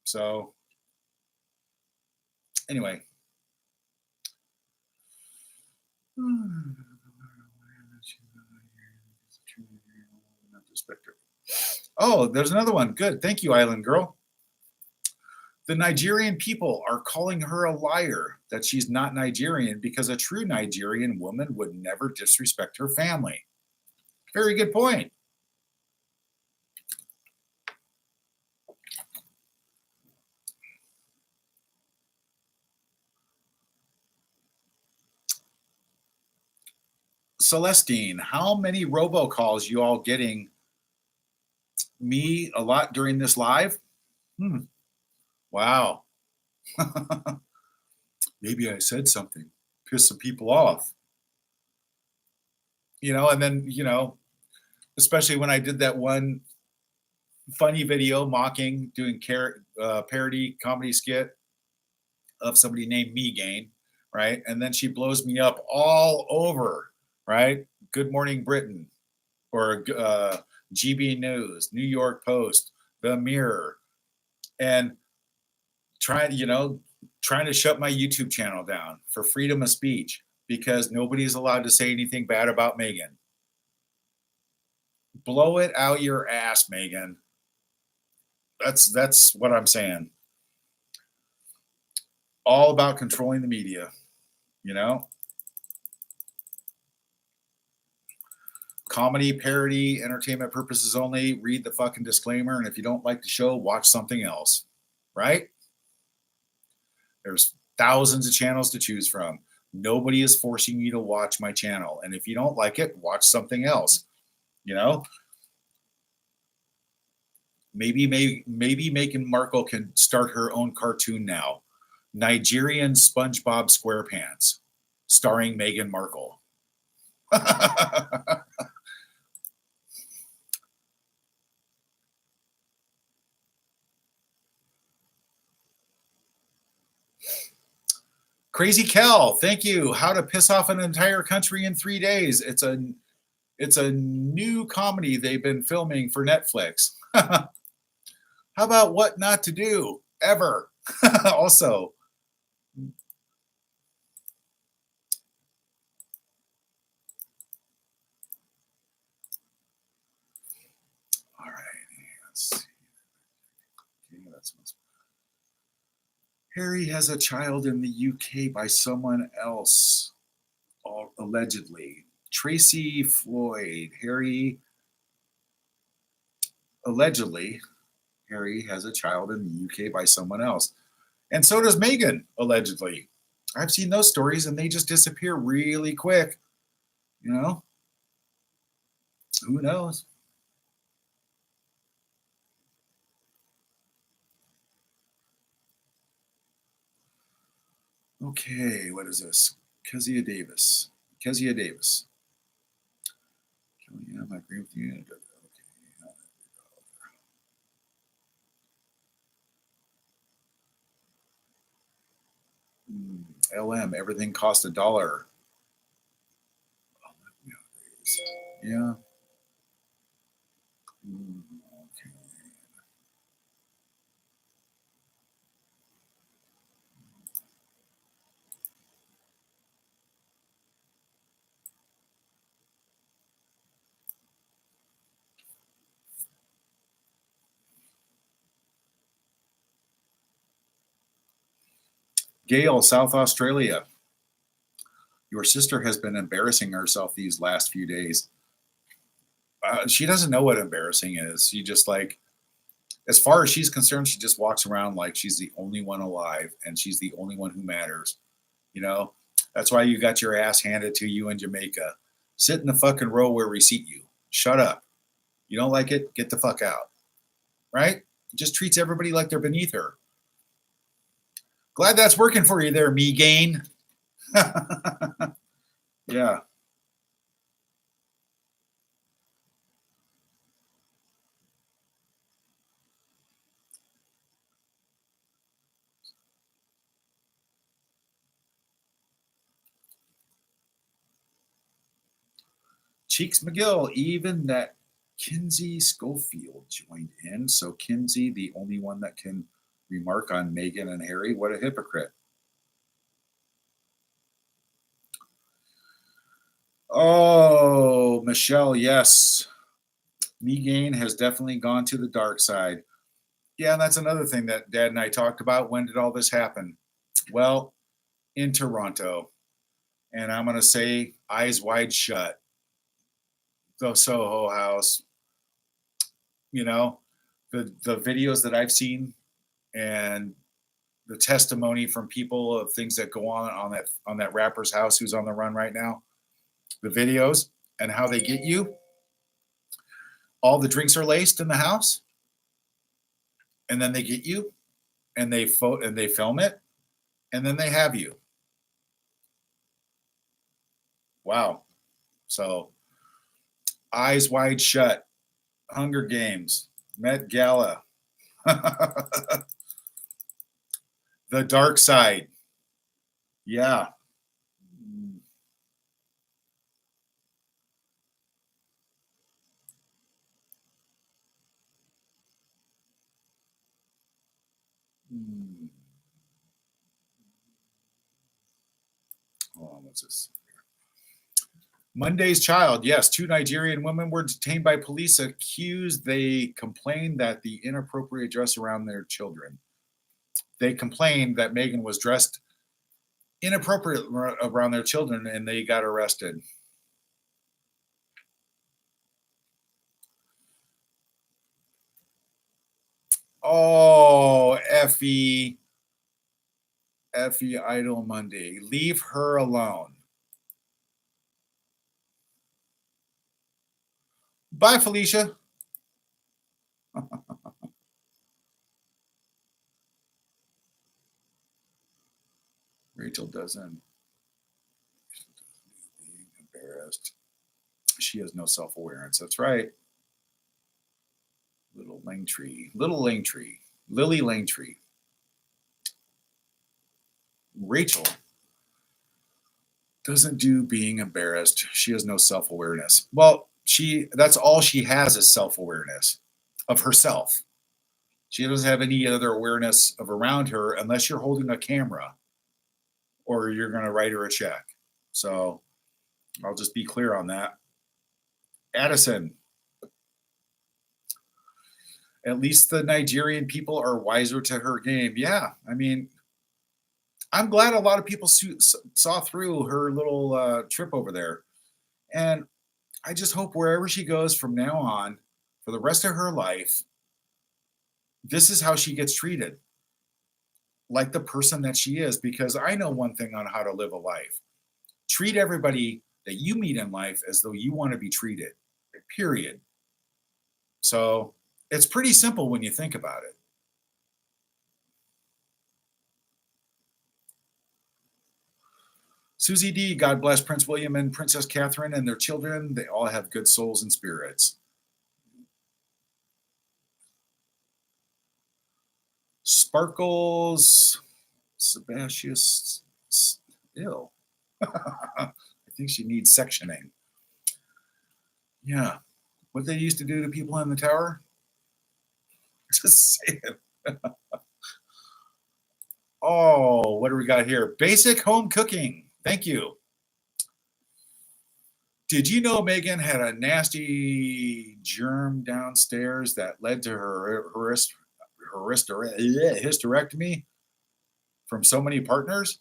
So anyway. Oh, there's another one. Good. Thank you, Island Girl. The Nigerian people are calling her a liar, that she's not Nigerian, because a true Nigerian woman would never disrespect her family. Very good point. Celestine, how many robocalls you all getting? Me a lot during this live? Wow. Maybe I said something, pissed some people off. And then, especially when I did that one funny video mocking, doing parody comedy skit of somebody named Megan, right? And then she blows me up all over, right? Good Morning Britain, or GB News, New York Post, The Mirror, and trying to shut my YouTube channel down for freedom of speech because nobody's allowed to say anything bad about Megan. Blow it out your ass, Megan. That's what I'm saying. All about controlling the media, Comedy, parody, entertainment purposes only. Read the fucking disclaimer. And if you don't like the show, watch something else, right? There's thousands of channels to choose from. Nobody is forcing you to watch my channel. And if you don't like it, watch something else, Maybe Meghan Markle can start her own cartoon now. Nigerian SpongeBob SquarePants, starring Meghan Markle. Crazy Kel, thank you. How to Piss Off an Entire Country in 3 days. It's a new comedy they've been filming for Netflix. How about What Not to Do Ever? Also. All right. Let's see. Okay, Harry has a child in the UK by someone else, allegedly. Tracy Floyd. Allegedly, Harry has a child in the UK by someone else. And so does Meghan, allegedly. I've seen those stories and they just disappear really quick. Who knows? Okay, what is this? Kezia Davis. Yeah, I agree with you. LM, everything cost $1. Yeah. Okay. Gail, South Australia. Your sister has been embarrassing herself these last few days. She doesn't know what embarrassing is. She just like, as far as she's concerned, she just walks around like she's the only one alive and she's the only one who matters. You know, that's why you got your ass handed to you in Jamaica. Sit in the fucking row where we seat you. Shut up. You don't like it? Get the fuck out. Right? Just treats everybody like they're beneath her. Glad that's working for you there, Megain. Yeah. Cheeks McGill, even that Kinsey Schofield joined in. So Kinsey, the only one that can remark on Meghan and Harry. What a hypocrite. Oh, Michelle, yes. Megain has definitely gone to the dark side. Yeah, and that's another thing that Dad and I talked about. When did all this happen? Well, in Toronto. And I'm going to say eyes wide shut. The Soho House, you know, the videos that I've seen and the testimony from people of things that go on that rapper's house who's on the run right now, the videos and how they get you. All the drinks are laced in the house, and then they get you, and they film it, and then they have you. Wow. So eyes wide shut. Hunger Games, Met Gala, the dark side. Yeah. Hmm. Hold on, what's this? Monday's child. Yes, two Nigerian women were detained by police accused they complained that the inappropriate dress around their children. They complained that Meghan was dressed inappropriate around their children and they got arrested. Oh, Effie Idle Monday. Leave her alone. Bye, Felicia. Rachel doesn't. Being embarrassed. She has no self awareness. That's right. Little Langtree. Little Langtree. Lily Langtree. Rachel doesn't do being embarrassed. She has no self awareness. Well, that's all she has is self awareness of herself. She doesn't have any other awareness of around her unless you're holding a camera or you're going to write her a check. So I'll just be clear on that. Addison, at least the Nigerian people are wiser to her game. Yeah, I mean, I'm glad a lot of people saw through her little trip over there. And I just hope wherever she goes from now on, for the rest of her life, this is how she gets treated, like the person that she is. Because I know one thing on how to live a life: treat everybody that you meet in life as though you want to be treated, period. So it's pretty simple when you think about it. Susie D, God bless Prince William and Princess Catherine and their children. They all have good souls and spirits. Sparkles, Sebastius, Ew. I think she needs sectioning. Yeah. What they used to do to people in the tower? Just saying. Oh, what do we got here? Basic home cooking. Thank you. Did you know Megan had a nasty germ downstairs that led to her hysterectomy from so many partners?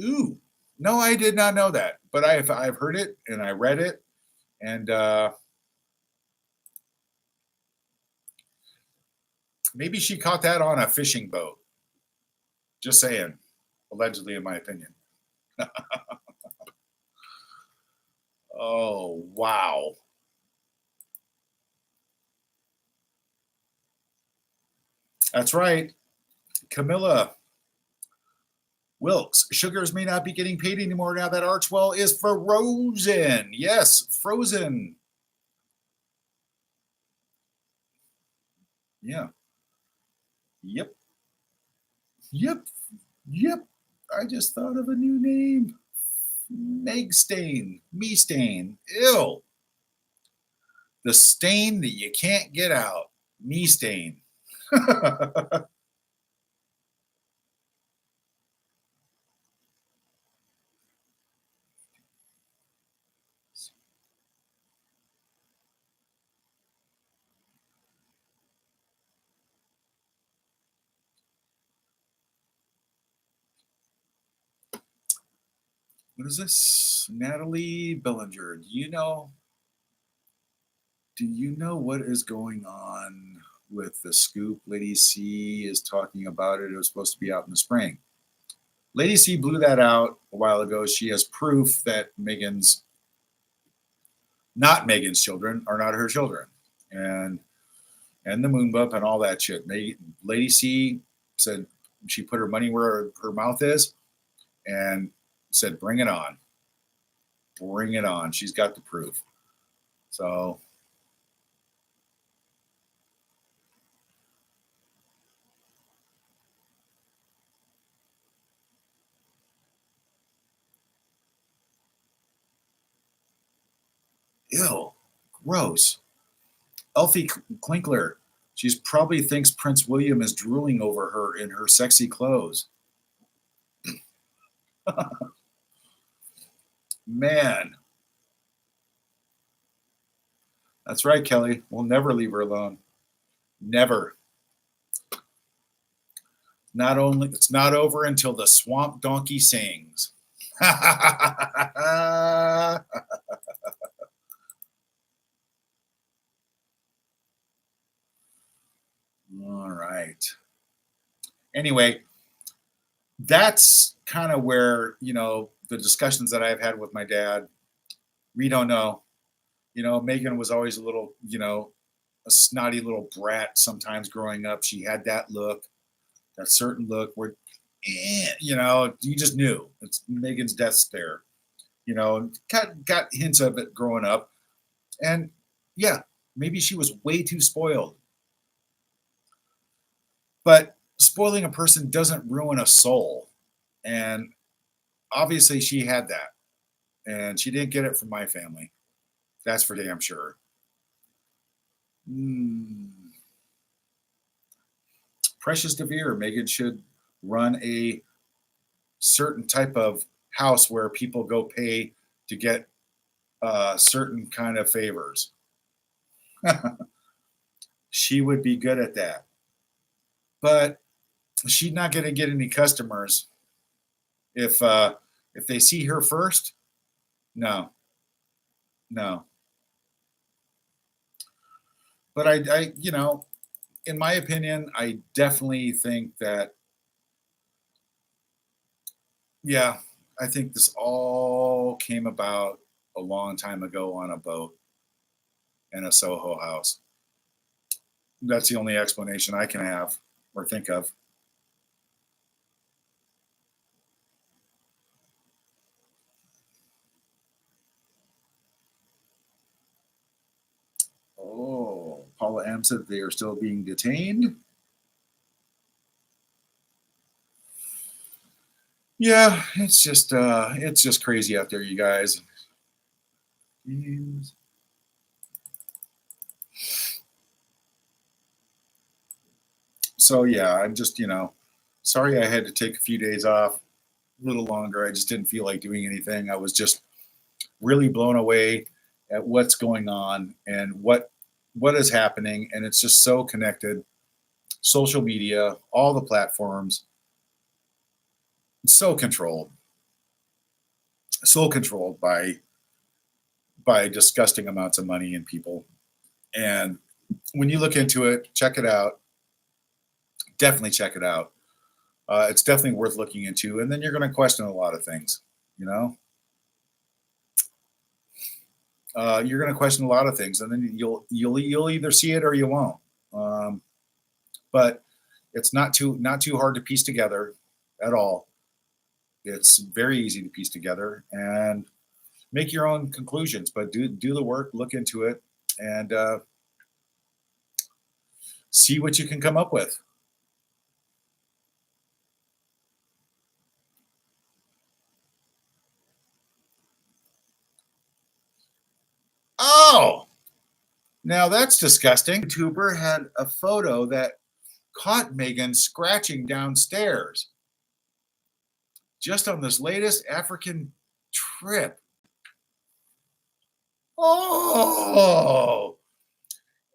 Ooh, no, I did not know that, but I've heard it and I read it, and maybe she caught that on a fishing boat. Just saying, allegedly, in my opinion. Oh wow, that's right, Camilla Wilkes. Sugars may not be getting paid anymore now that Archwell is frozen. Yes, frozen. Yeah. Yep. Yep. Yep. I just thought of a new name. Meg stain. Me stain. Ew. The stain that you can't get out. Me stain. What is this? Natalie Bellinger. Do you know what is going on with the scoop? Lady C is talking about it. It was supposed to be out in the spring. Lady C blew that out a while ago. She has proof that not Megan's children are not her children. And the moon bump and all that shit. Lady C said she put her money where her mouth is and said, bring it on. Bring it on. She's got the proof. So ew, gross. Elfie Klinkler, she's probably thinks Prince William is drooling over her in her sexy clothes. Man, that's right, Kelly. We'll never leave her alone. Never. Not only it's not over until the swamp donkey sings. All right. Anyway, that's kind of where, the discussions that I've had with my dad, we don't know. Megan was always a little, a snotty little brat sometimes growing up. She had that look, that certain look where, you just knew it's Megan's death stare. Got hints of it growing up. And yeah, maybe she was way too spoiled. But spoiling a person doesn't ruin a soul. And obviously she had that. And she didn't get it from my family. That's for damn sure. Mm. Precious DeVere, Megan should run a certain type of house where people go pay to get certain kind of favors. She would be good at that. But she's not going to get any customers if they see her first. No, no. But in my opinion, I definitely think that, yeah, I think this all came about a long time ago on a boat in a Soho house. That's the only explanation I can have or think of. Oh, Paula M said they are still being detained. Yeah, it's just crazy out there, you guys. Yes. So yeah, I'm just, sorry I had to take a few days off, a little longer. I just didn't feel like doing anything. I was just really blown away at what's going on and what is happening, and it's just so connected. Social media, all the platforms, so controlled, so controlled by disgusting amounts of money and people. And when you look into it, check it out. Definitely check it out. It's definitely worth looking into, and then you're going to question a lot of things. You know, you're going to question a lot of things, and then you'll either see it or you won't. Um, but it's not too hard to piece together at all. It's very easy to piece together and make your own conclusions. But do the work, look into it, and see what you can come up with. Oh, now that's disgusting. YouTuber had a photo that caught Megan scratching downstairs just on this latest African trip. Oh,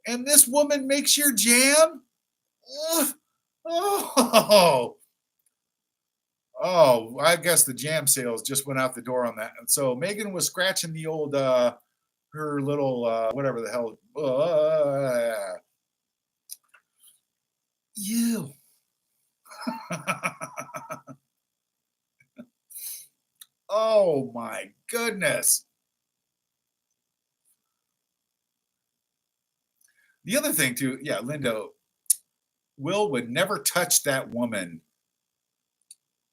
and this woman makes your jam? Ugh. Oh, oh, I guess the jam sales just went out the door on that. And so Megan was scratching the old, her little, whatever the hell. You. Oh my goodness. The other thing too, yeah, Lindo, Will would never touch that woman.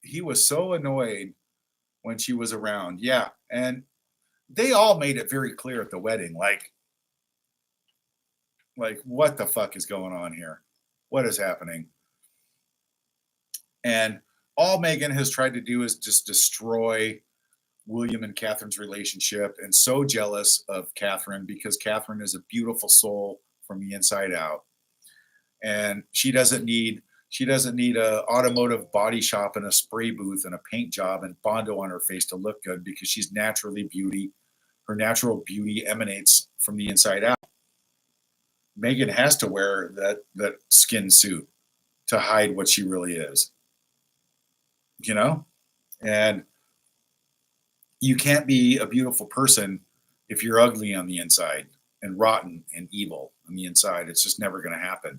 He was so annoyed when she was around. Yeah. And they all made it very clear at the wedding, like what the fuck is going on here? What is happening? And all Megan has tried to do is just destroy William and Catherine's relationship, and so jealous of Catherine because Catherine is a beautiful soul from the inside out. And she doesn't need a automotive body shop and a spray booth and a paint job and Bondo on her face to look good because she's naturally beauty. Her natural beauty emanates from the inside out. Megan has to wear that skin suit to hide what she really is, you know? And you can't be a beautiful person if you're ugly on the inside and rotten and evil on the inside. It's just never going to happen.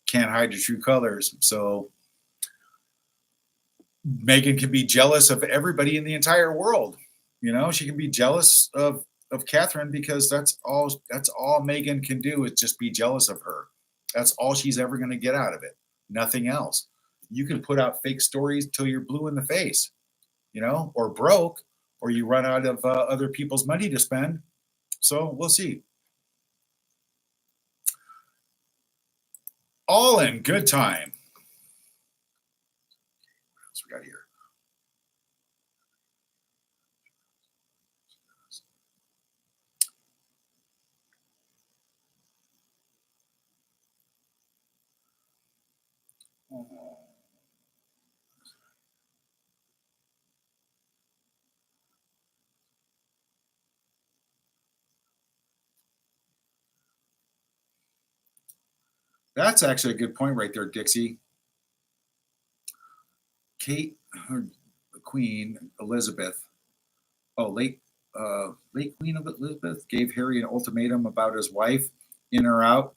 Can't hide your true colors. So Megan can be jealous of everybody in the entire world. She can be jealous of Catherine because that's all Megan can do is just be jealous of her. That's all she's ever going to get out of it. Nothing else. You can put out fake stories till you're blue in the face, or broke, or you run out of other people's money to spend. So we'll see. All in good time. What else we got here? Oh, that's actually a good point right there, Dixie. Kate, her Queen Elizabeth, late Queen Elizabeth gave Harry an ultimatum about his wife, in or out,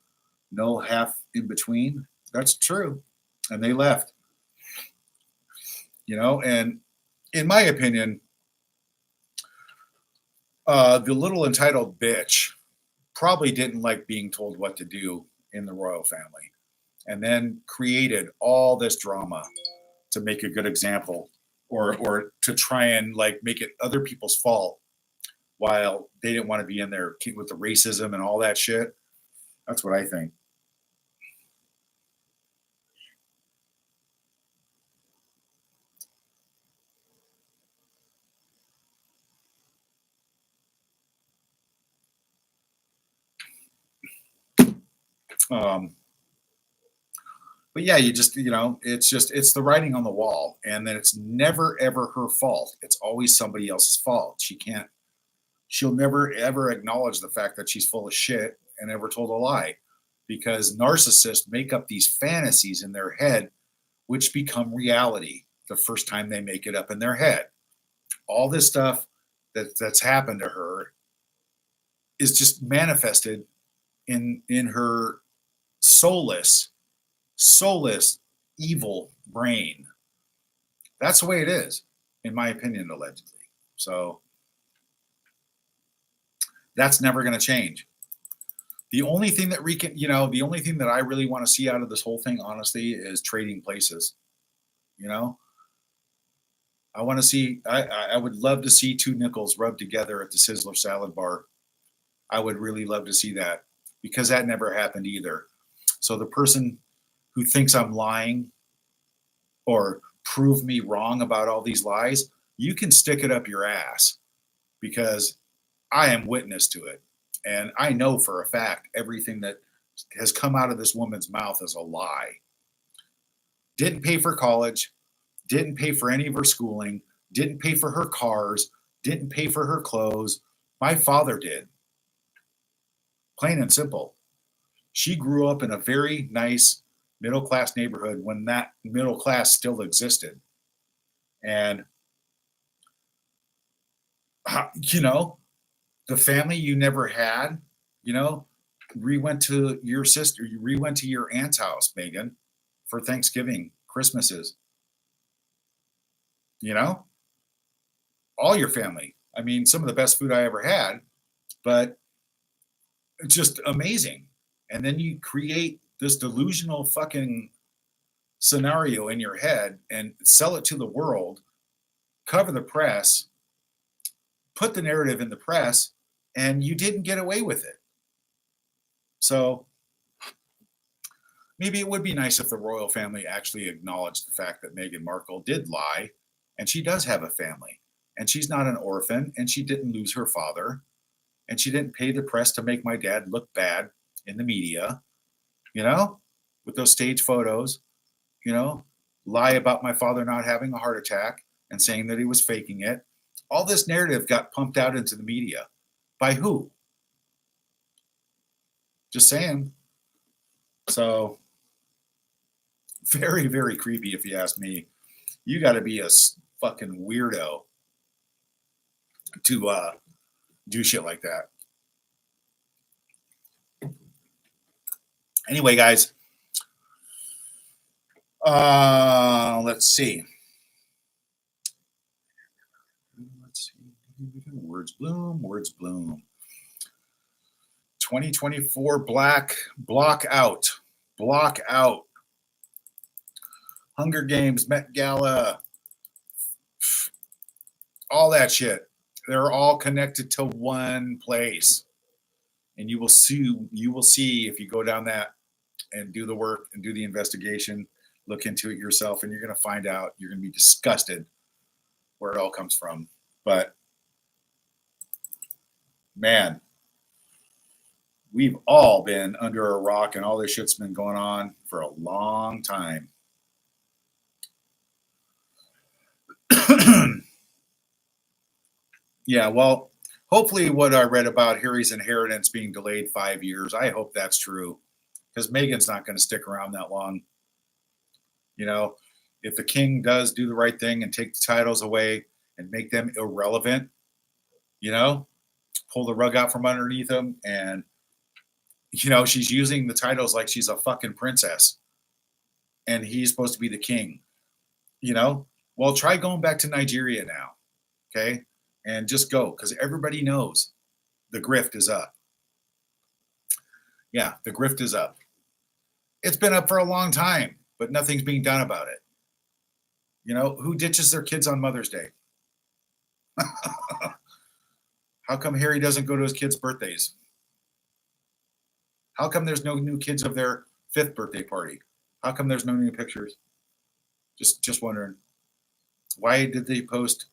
no half in between. That's true, and they left. And in my opinion, the little entitled bitch probably didn't like being told what to do in the royal family, and then created all this drama to make a good example, or to try and like make it other people's fault while they didn't want to be in there with the racism and all that shit. That's what I think. Um, but yeah, it's the writing on the wall, and then it's never ever her fault. It's always somebody else's fault. She'll never ever acknowledge the fact that she's full of shit and ever told a lie, because narcissists make up these fantasies in their head, which become reality the first time they make it up in their head. All this stuff that's happened to her is just manifested in her soulless, soulless, evil brain. That's the way it is, in my opinion, allegedly. So that's never going to change. The only thing that the only thing that I really want to see out of this whole thing, honestly, is trading places. You know, I want to see. I would love to see two nickels rubbed together at the Sizzler salad bar. I would really love to see that, because that never happened either. So the person who thinks I'm lying or prove me wrong about all these lies, you can stick it up your ass, because I am witness to it. And I know for a fact everything that has come out of this woman's mouth is a lie. Didn't pay for college, didn't pay for any of her schooling, didn't pay for her cars, didn't pay for her clothes. My father did. Plain and simple. She grew up in a very nice middle class neighborhood when that middle class still existed. And, you know, the family you never had, you know, we went to your aunt's house, Megan, for Thanksgiving, Christmases, you know, all your family. I mean, some of the best food I ever had, but it's just amazing. And then you create this delusional fucking scenario in your head and sell it to the world, cover the press, put the narrative in the press, and you didn't get away with it. So maybe it would be nice if the royal family actually acknowledged the fact that Meghan Markle did lie, and she does have a family, and she's not an orphan, and she didn't lose her father, and she didn't pay the press to make my dad look bad in the media, you know, with those stage photos, you know, lie about my father not having a heart attack and saying that he was faking it. All this narrative got pumped out into the media. By who? Just saying. So very, very creepy, if you ask me. You got to be a fucking weirdo to do shit like that. Anyway, guys, let's see. Words bloom, words bloom. 2024 block out. Hunger Games, Met Gala, all that shit. They're all connected to one place. And you will see if you go down that and do the work and do the investigation, look into it yourself, and you're going to find out. You're going to be disgusted where it all comes from. But man, we've all been under a rock, and all this shit's been going on for a long time. Yeah, well, hopefully what I read about Harry's inheritance being delayed 5 years, I hope that's true, because Meghan's not going to stick around that long. You know, if the king does do the right thing and take the titles away and make them irrelevant, you know, pull the rug out from underneath them, and, you know, she's using the titles like she's a fucking princess and he's supposed to be the king, you know, well, try going back to Nigeria now. Okay. And just go, because everybody knows the grift is up. Yeah, the grift is up. It's been up for a long time, but nothing's being done about it. You know, who ditches their kids on Mother's Day? How come Harry doesn't go to his kids' birthdays? How come there's no new kids of their 5th birthday party? How come there's no new pictures? Just wondering. Why did they post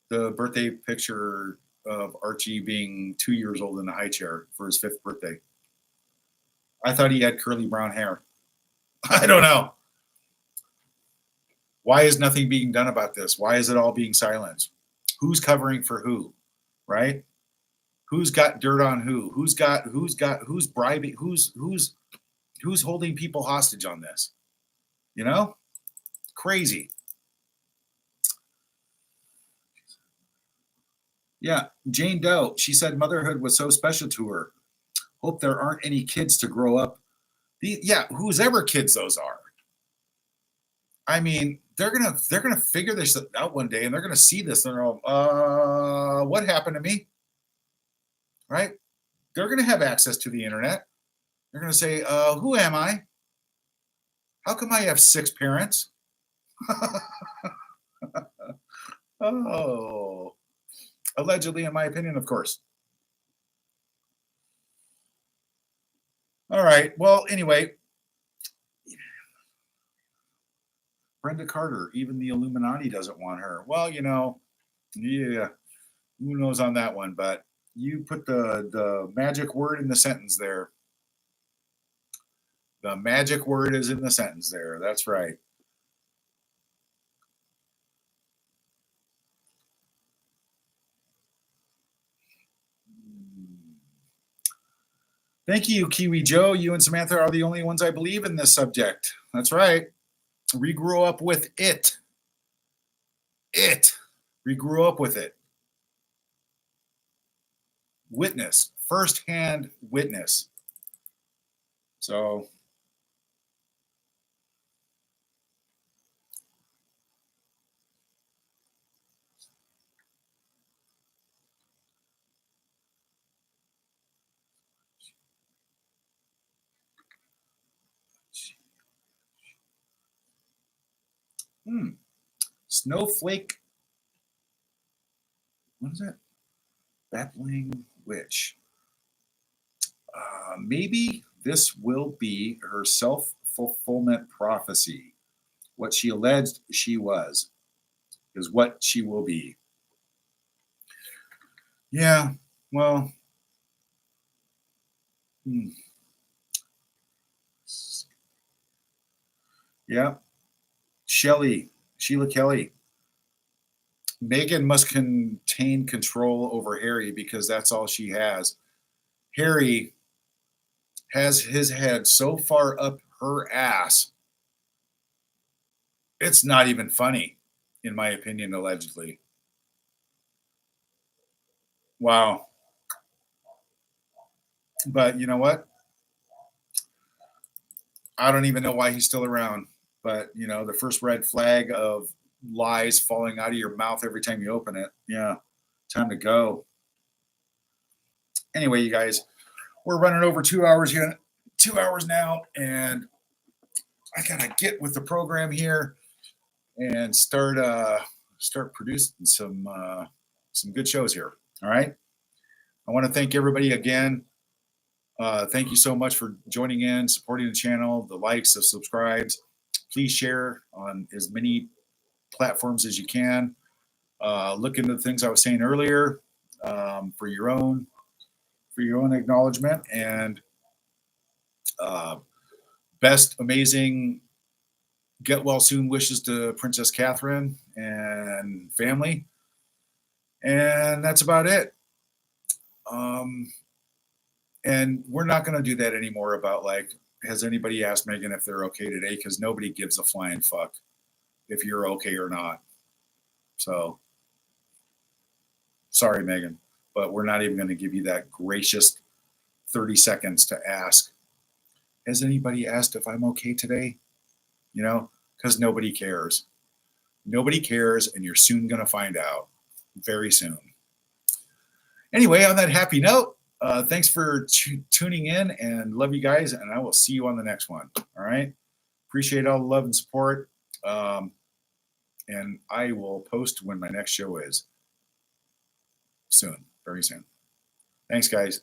the birthday picture of Archie being 2 years old in the high chair for his 5th birthday? I thought he had curly brown hair. I don't know. Why is nothing being done about this? Why is it all being silenced? Who's covering for who? Right? Who's got dirt on who? Who's bribing? Who's holding people hostage on this? You know? Crazy. Yeah, Jane Doe, she said motherhood was so special to her. Hope there aren't any kids to grow up. Yeah, whose ever kids those are. I mean, they're gonna figure this out one day, and they're gonna see this. And they're all, what happened to me? Right? They're gonna have access to the internet. They're gonna say, who am I? How come I have 6 parents? Oh, allegedly, in my opinion, of course. All right. Well, anyway, Brenda Carter, even the Illuminati doesn't want her. Well, yeah, who knows on that one? But you put the magic word in the sentence there. The magic word is in the sentence there. That's right. Thank you, Kiwi Joe. You and Samantha are the only ones I believe in this subject. That's right. We grew up with it. We grew up with it. Witness, firsthand witness. So, Snowflake. What is that? Battling Witch. Maybe this will be her self fulfillment prophecy. What she alleged she was is what she will be. Yeah, well, yeah. Sheila Kelly. Meghan must contain control over Harry because that's all she has. Harry has his head so far up her ass, it's not even funny, in my opinion, allegedly. Wow. But you know what? I don't even know why he's still around. But, the first red flag of lies falling out of your mouth every time you open it. Yeah, time to go. Anyway, you guys, we're running over 2 hours here, 2 hours now, and I gotta get with the program here and start producing some good shows here. All right. I want to thank everybody again. Thank you so much for joining in, supporting the channel, the likes, the subscribes. Please share on as many platforms as you can. Look into the things I was saying earlier for your own acknowledgement, and best amazing get well soon wishes to Princess Catherine and family. And that's about it. And we're not going to do that anymore about like, has anybody asked Meghan if they're okay today? Because nobody gives a flying fuck if you're okay or not. So sorry, Meghan, but we're not even going to give you that gracious 30 seconds to ask, has anybody asked if I'm okay today? Because nobody cares. Nobody cares, and you're soon going to find out. Very soon. Anyway, on that happy note, thanks for tuning in, and love you guys, and I will see you on the next one. All right? Appreciate all the love and support. And I will post when my next show is. Soon. Very soon. Thanks, guys.